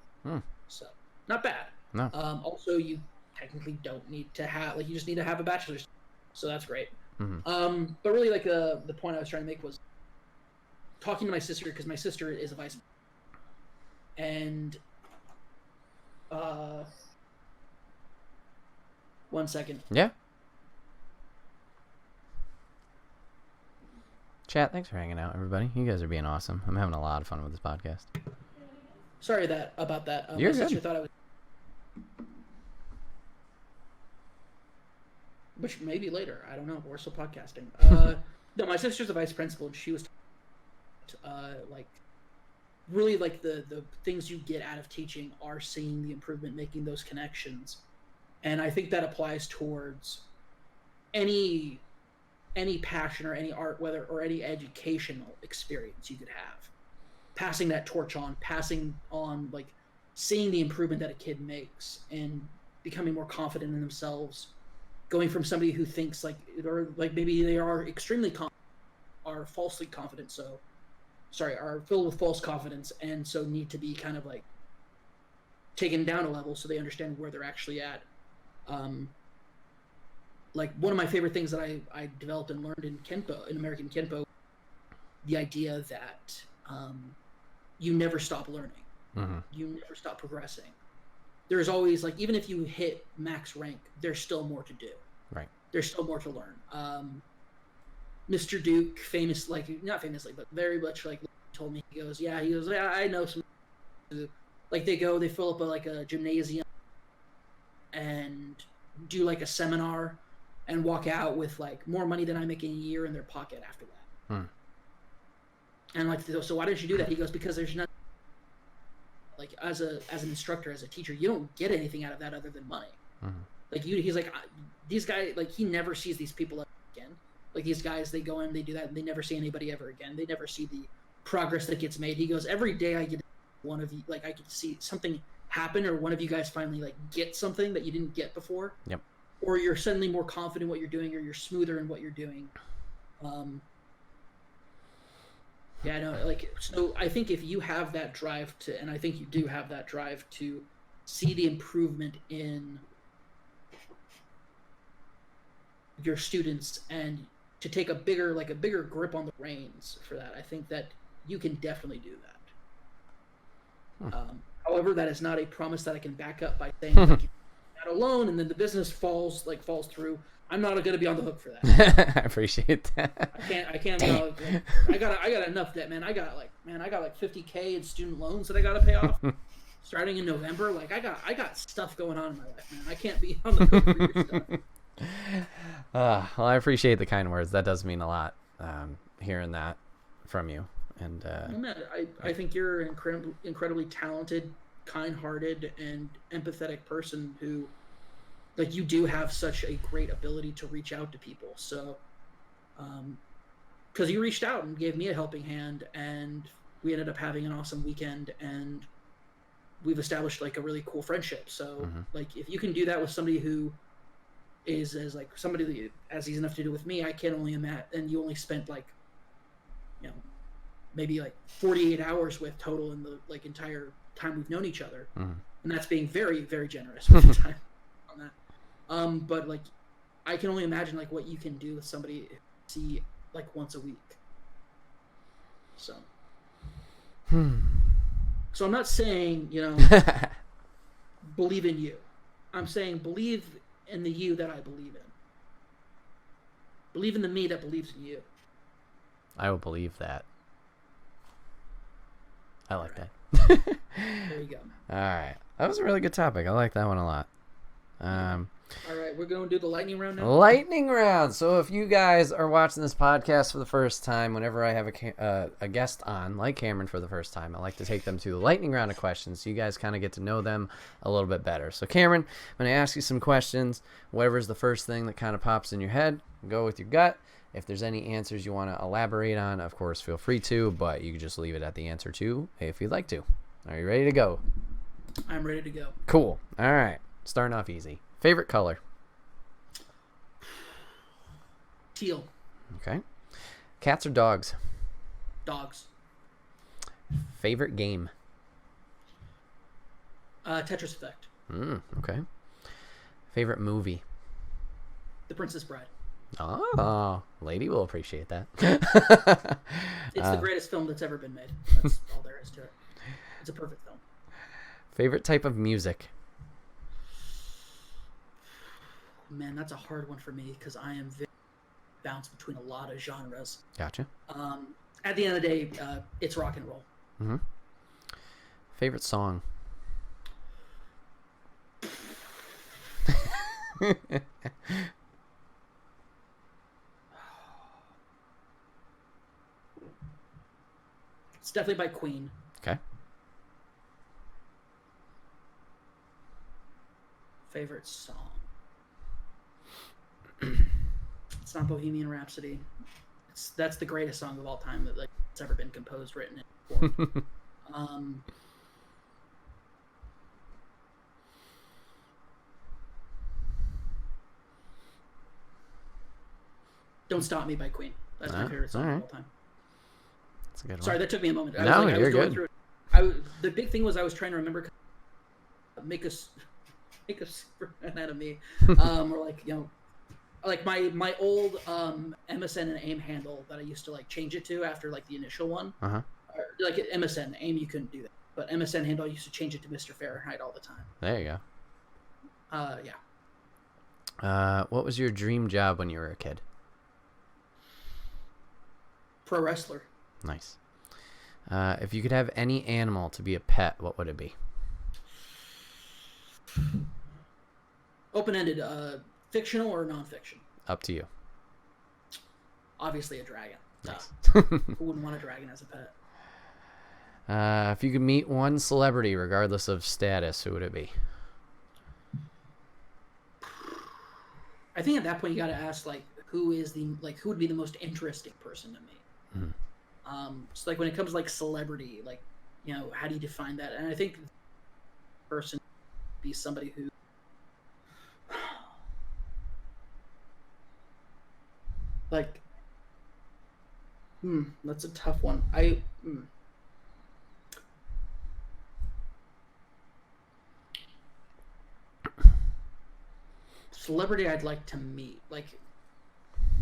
So not bad. No. Also, you technically don't need to have, like, you just need to have a bachelor's, so that's great. But really, like, the point I was trying to make was talking to my sister, because my sister is a vice, and 1 second. Yeah. Chat, thanks for hanging out, everybody. You guys are being awesome. I'm having a lot of fun with this podcast. Sorry about that. You're my good. sister thought I was... Which maybe later. I don't know. We're still podcasting. No, my sister's a vice principal, and she was like, really, like, the things you get out of teaching are seeing the improvement, making those connections. And I think that applies towards any passion or any art, or any educational experience you could have. Passing that torch on, like, seeing the improvement that a kid makes and becoming more confident in themselves, going from somebody who thinks like, or like maybe they are extremely confident, are falsely confident, are filled with false confidence, and so need to be kind of like taken down a level so they understand where they're actually at. Like one of my favorite things that I developed and learned in Kenpo, in American Kenpo, the idea that you never stop learning. You never stop progressing. There's always, like, even if you hit max rank, there's still more to do. Right. There's still more to learn. Mr. Duke, not famously, but very much like told me, he goes, yeah, I know some, like they fill up a gymnasium and do like a seminar and walk out with like more money than I make in a year in their pocket after that. And like, so why did you do that? He goes, because there's nothing, like, as an instructor, as a teacher, you don't get anything out of that other than money. Like he's like, these guys, like, he never sees these people again. Like these guys, they go in, they do that, and they never see anybody ever again. They never see the progress that gets made. He goes, every day I get one of you, like I could see something happen, or one of you guys finally like get something that you didn't get before. Yep. Or you're suddenly more confident in what you're doing, or you're smoother in what you're doing. Yeah, no, like, so I think if you have that drive to, and I think you do have that drive to see the improvement in your students and to take a bigger grip on the reins for that, I think that you can definitely do that. However, that is not a promise that I can back up by saying like, you're not alone, and then the business falls through. I'm not going to be on the hook for that. I appreciate that. I can't. I got enough debt, man. I got like $50K in student loans that I got to pay off starting in November. Like I got stuff going on in my life, man. I can't be on the hook for your stuff. Well, I appreciate the kind words. That does mean a lot. Hearing that from you, and man, I think you're an incredibly talented, kind-hearted, and empathetic person who. Like, you do have such a great ability to reach out to people. So, because you reached out and gave me a helping hand, and we ended up having an awesome weekend, and we've established, like, a really cool friendship. So, like, if you can do that with somebody who is as, like, somebody as easy enough to do with me, I can only imagine, and you only spent, like, you know, maybe, like, 48 hours with total in the, like, entire time we've known each other. And that's being very, very generous with the time. But like, I can only imagine like what you can do with somebody see like once a week. So, so I'm not saying, you know, believe in you. I'm saying believe in the you that I believe in. Believe in the me that believes in you. I will believe that. I like that. There you go. All right. That was a really good topic. I like that one a lot. All right, we're going to do the lightning round now. Lightning round. So if you guys are watching this podcast for the first time, whenever I have a guest on, like Cameron for the first time, I like to take them to the lightning round of questions so you guys kind of get to know them a little bit better. So Cameron, I'm going to ask you some questions. Whatever's the first thing that kind of pops in your head, go with your gut. If there's any answers you want to elaborate on, of course, feel free to, but you can just leave it at the answer too if you'd like to. Are you ready to go? I'm ready to go. Cool. All right. Starting off easy. Favorite color? Teal. Okay. Cats or dogs? Dogs. Favorite game? Tetris Effect. Okay. Favorite movie? The Princess Bride. Oh, lady will appreciate that. It's the greatest film that's ever been made. That's all there is to it. It's a perfect film. Favorite type of music? Man, that's a hard one for me because I am very bounced between a lot of genres. Gotcha. At the end of the day, it's rock and roll. Favorite song? It's definitely by Queen. Okay. Favorite song? It's not Bohemian Rhapsody. That's the greatest song of all time that's ever been composed, written, and performed. Don't Stop Me by Queen. That's my favorite song of all time. That's a good one. Sorry, that took me a moment. I was going through it. The big thing was I was trying to remember make a Superman out of me, or like, you know, like my old MSN and AIM handle that I used to like change it to after like the initial one. Or, like MSN, AIM you couldn't do that, but MSN handle I used to change it to Mr. Fahrenheit all the time. There you go. Yeah. What was your dream job when you were a kid? Pro wrestler. Nice. If you could have any animal to be a pet, what would it be? Open-ended, fictional or non-fiction? Up to you. Obviously a dragon. Nice. Who wouldn't want a dragon as a pet? If you could meet one celebrity, regardless of status, who would it be? I think at that point you got to ask, like, who would be the most interesting person to me. So like when it comes to like celebrity, like, you know, how do you define that? And I think the person would be somebody who like that's a tough one. Celebrity I'd like to meet. Like,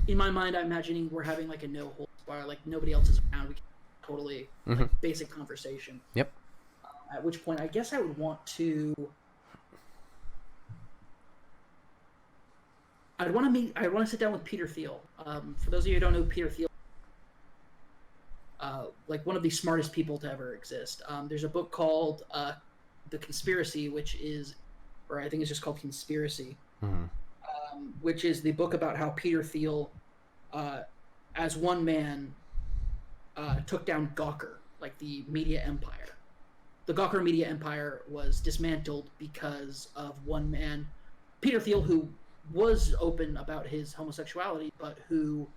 in my mind, I'm imagining we're having like a no holds bar, like nobody else is around. We can totally like, basic conversation. Yep. At which point, I guess I would want to. I'd want to sit down with Peter Thiel. For those of you who don't know Peter Thiel, like one of the smartest people to ever exist. There's a book called The Conspiracy, or I think it's just called Conspiracy. Which is the book about how Peter Thiel, as one man, took down Gawker, like the media empire. The Gawker media empire was dismantled because of one man, Peter Thiel, who was open about his homosexuality, but who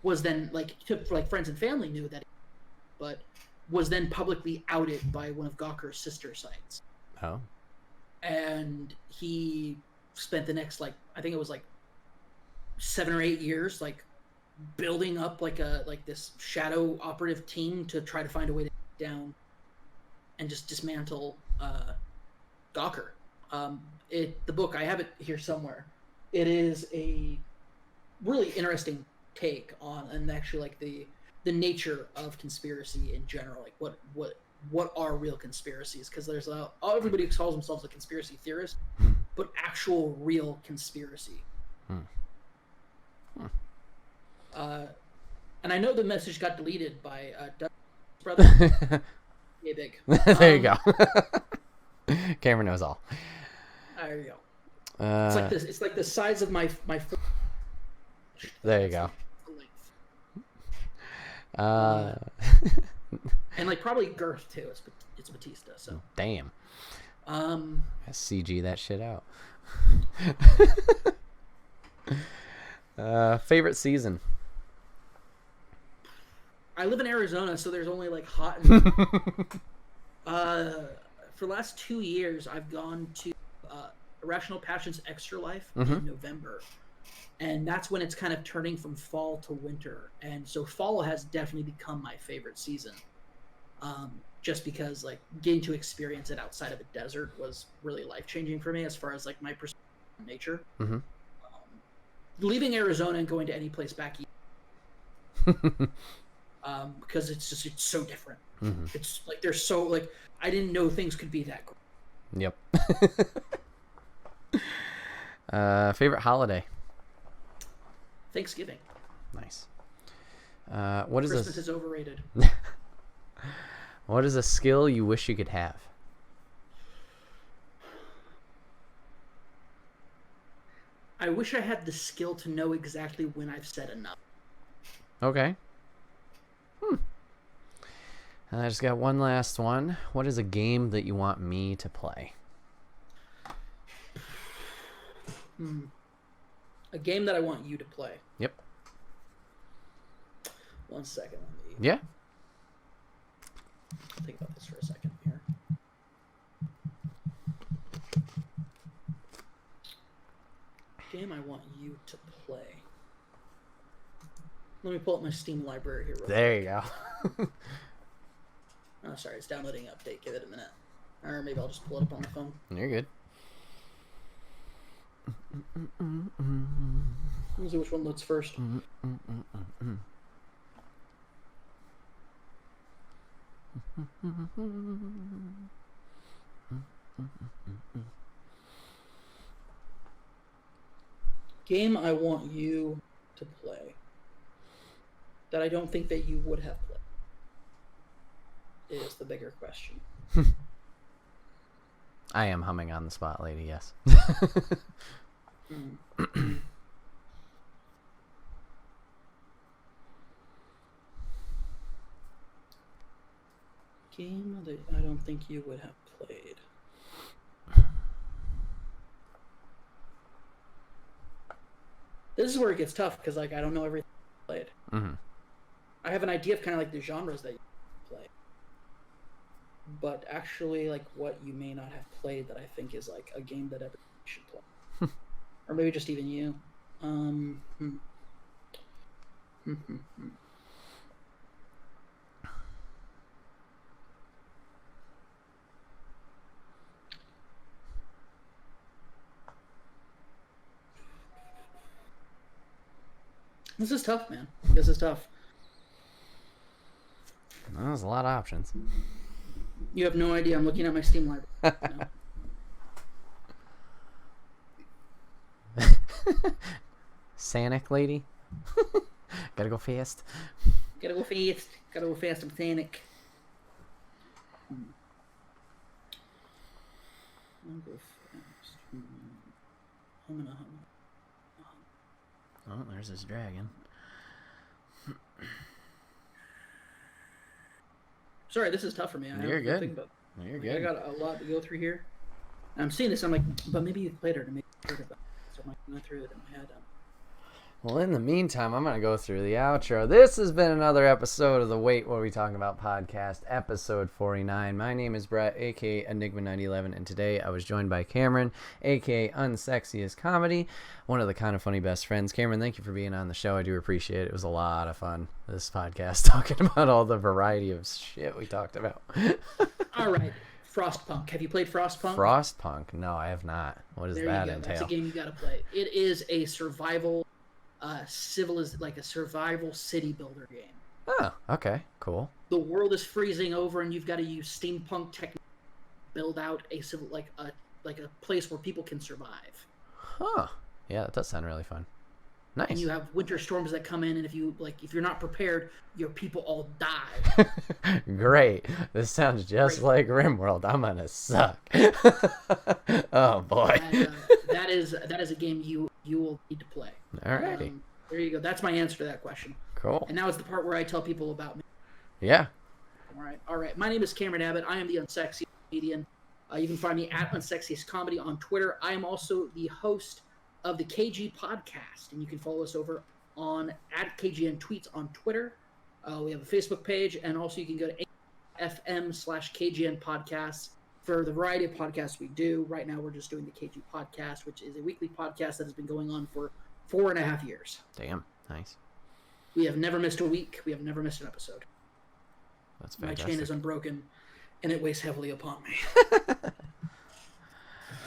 was then friends and family knew that, but was then publicly outed by one of Gawker's sister sites. Oh. And he spent the next I think it was 7 or 8 years building up this shadow operative team to try to find a way to take down and just dismantle Gawker. The book, I have it here somewhere. It is a really interesting take on, and actually the nature of conspiracy in general, what are real conspiracies, because there's everybody calls themselves a conspiracy theorist, but actual real conspiracy. And I know the message got deleted by Doug's brother. Yeah, big. There you go. Cameron knows all. There you go. It's like this. It's like the size of my. There you go. And probably girth too. It's Batista. So damn. CG that shit out. Favorite season? I live in Arizona, so there's only hot. For the last 2 years, I've gone to Irrational Passions Extra Life in November, and that's when it's kind of turning from fall to winter, and so fall has definitely become my favorite season. Just because getting to experience it outside of a desert was really life-changing for me as far as my perspective on nature. Leaving Arizona and going to any place back east, because it's so different. It's there's so I didn't know things could be that cool. Yep. Favorite holiday? Thanksgiving. Nice. What is Christmas is overrated. What is a skill you wish you could have? I wish I had the skill to know exactly when I've said enough. Okay. I just got one last one. What is a game that you want me to play? A game that I want you to play. Yep. 1 second. Yeah. Think about this for a second here. Game I want you to play. Let me pull up my Steam library here. There you go. Oh, sorry, it's downloading update. Give it a minute. Or maybe I'll just pull it up on the phone. You're good. Let me see which one loads first. Game I want you to play that I don't think that you would have played is the bigger question. I am humming on the spot, lady, yes. Game that I don't think you would have played. This is where it gets tough because like I don't know everything I played. Mm-hmm. I have an idea of kind of like the genres that you play, but actually like what you may not have played that I think is like a game that everybody should play, or maybe just even you. This is tough, man. This is tough. Well, there's a lot of options. You have no idea. I'm looking at my Steam library. Sanic lady? Gotta go fast. Gotta go fast. Gotta go fast. I'm Sanic. I'll go fast. Oh, there's this dragon. Sorry, this is tough for me. You're good. You're good. I got a lot to go through here. I'm seeing this. I'm like, but maybe you've played it or maybe you've heard about it. So I'm like going through it in my head. Well, in the meantime, I'm going to go through the outro. This has been another episode of the Wait What Are We Talking About podcast, episode 49. My name is Brett, a.k.a. Enigma911, and today I was joined by Cameron, a.k.a. Unsexiest Comedy, one of the kind of funny best friends. Cameron, thank you for being on the show. I do appreciate it. It was a lot of fun, this podcast, talking about all the variety of shit we talked about. All right. Frostpunk. Have you played Frostpunk? Frostpunk? No, I have not. What does that entail? That's a game you got to play. It is a survival like a survival city builder game. Oh, okay, cool. The world is freezing over, and you've got to use steampunk technique to build out a civil like a place where people can survive. Huh? Yeah, that does sound really fun. Nice. And you have winter storms that come in, and if you're not prepared, your people all die. Great. This sounds just like RimWorld. I'm gonna suck. Oh boy. That is a game you will need to play. Alrighty. There you go. That's my answer to that question. Cool. And now is the part where I tell people about me. Yeah. All right. My name is Cameron Abbott. I am the Unsexiest Comedian. You can find me at Unsexiest Comedy on Twitter. I am also the host of the KG Podcast, and you can follow us over on at KGN Tweets on Twitter. We have a Facebook page, and also you can go to FM/KGN Podcasts for the variety of podcasts we do. Right now, we're just doing the KG Podcast, which is a weekly podcast that has been going on for 4.5 years. Damn, nice. We have never missed a week. We have never missed an episode. That's fantastic. My chain is unbroken, and it weighs heavily upon me.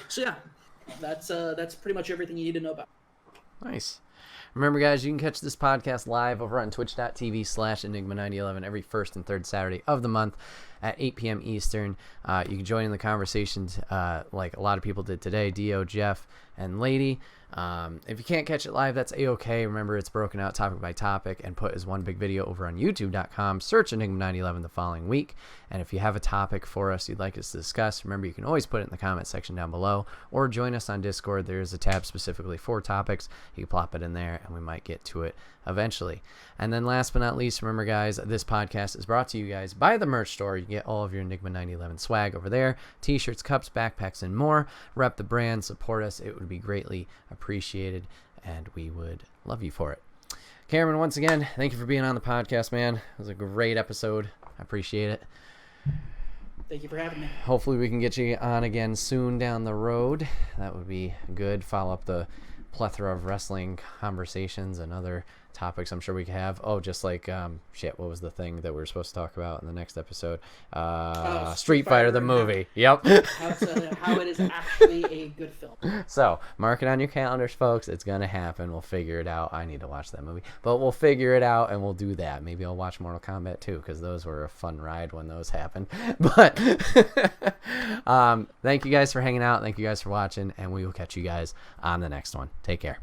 So yeah, that's pretty much everything you need to know about. Nice. Remember, guys, you can catch this podcast live over on twitch.tv/Enigma9011 every first and third Saturday of the month at 8 p.m. Eastern. You can join in the conversations like a lot of people did today, Dio, Jeff, and Lady. If you can't catch it live, that's A-OK. Remember, it's broken out topic by topic and put as one big video over on youtube.com. Search Enigma9011 the following week. And if you have a topic for us you'd like us to discuss, remember, you can always put it in the comment section down below or join us on Discord. There's a tab specifically for topics. You can plop it in there and we might get to it eventually. And then last but not least, remember, guys, this podcast is brought to you guys by the merch store. You get all of your Enigma 9011 swag over there. T-shirts, cups, backpacks, and more. Rep the brand, support us. It would be greatly appreciated, and we would love you for it. Cameron, once again, thank you for being on the podcast, man. It was a great episode. I appreciate it. Thank you for having me. Hopefully we can get you on again soon down the road. That would be good. Follow up the plethora of wrestling conversations and other topics I'm sure we could have. Oh, just like what was the thing that we were supposed to talk about in the next episode? Street Fighter the movie. Yep. How it is actually a good film. So mark it on your calendars, folks. It's gonna happen. We'll figure it out. I need to watch that movie, but we'll figure it out and we'll do that. Maybe I'll watch Mortal Kombat 2 because those were a fun ride when those happened. But thank you guys for hanging out. Thank you guys for watching, and we will catch you guys on the next one. Take care.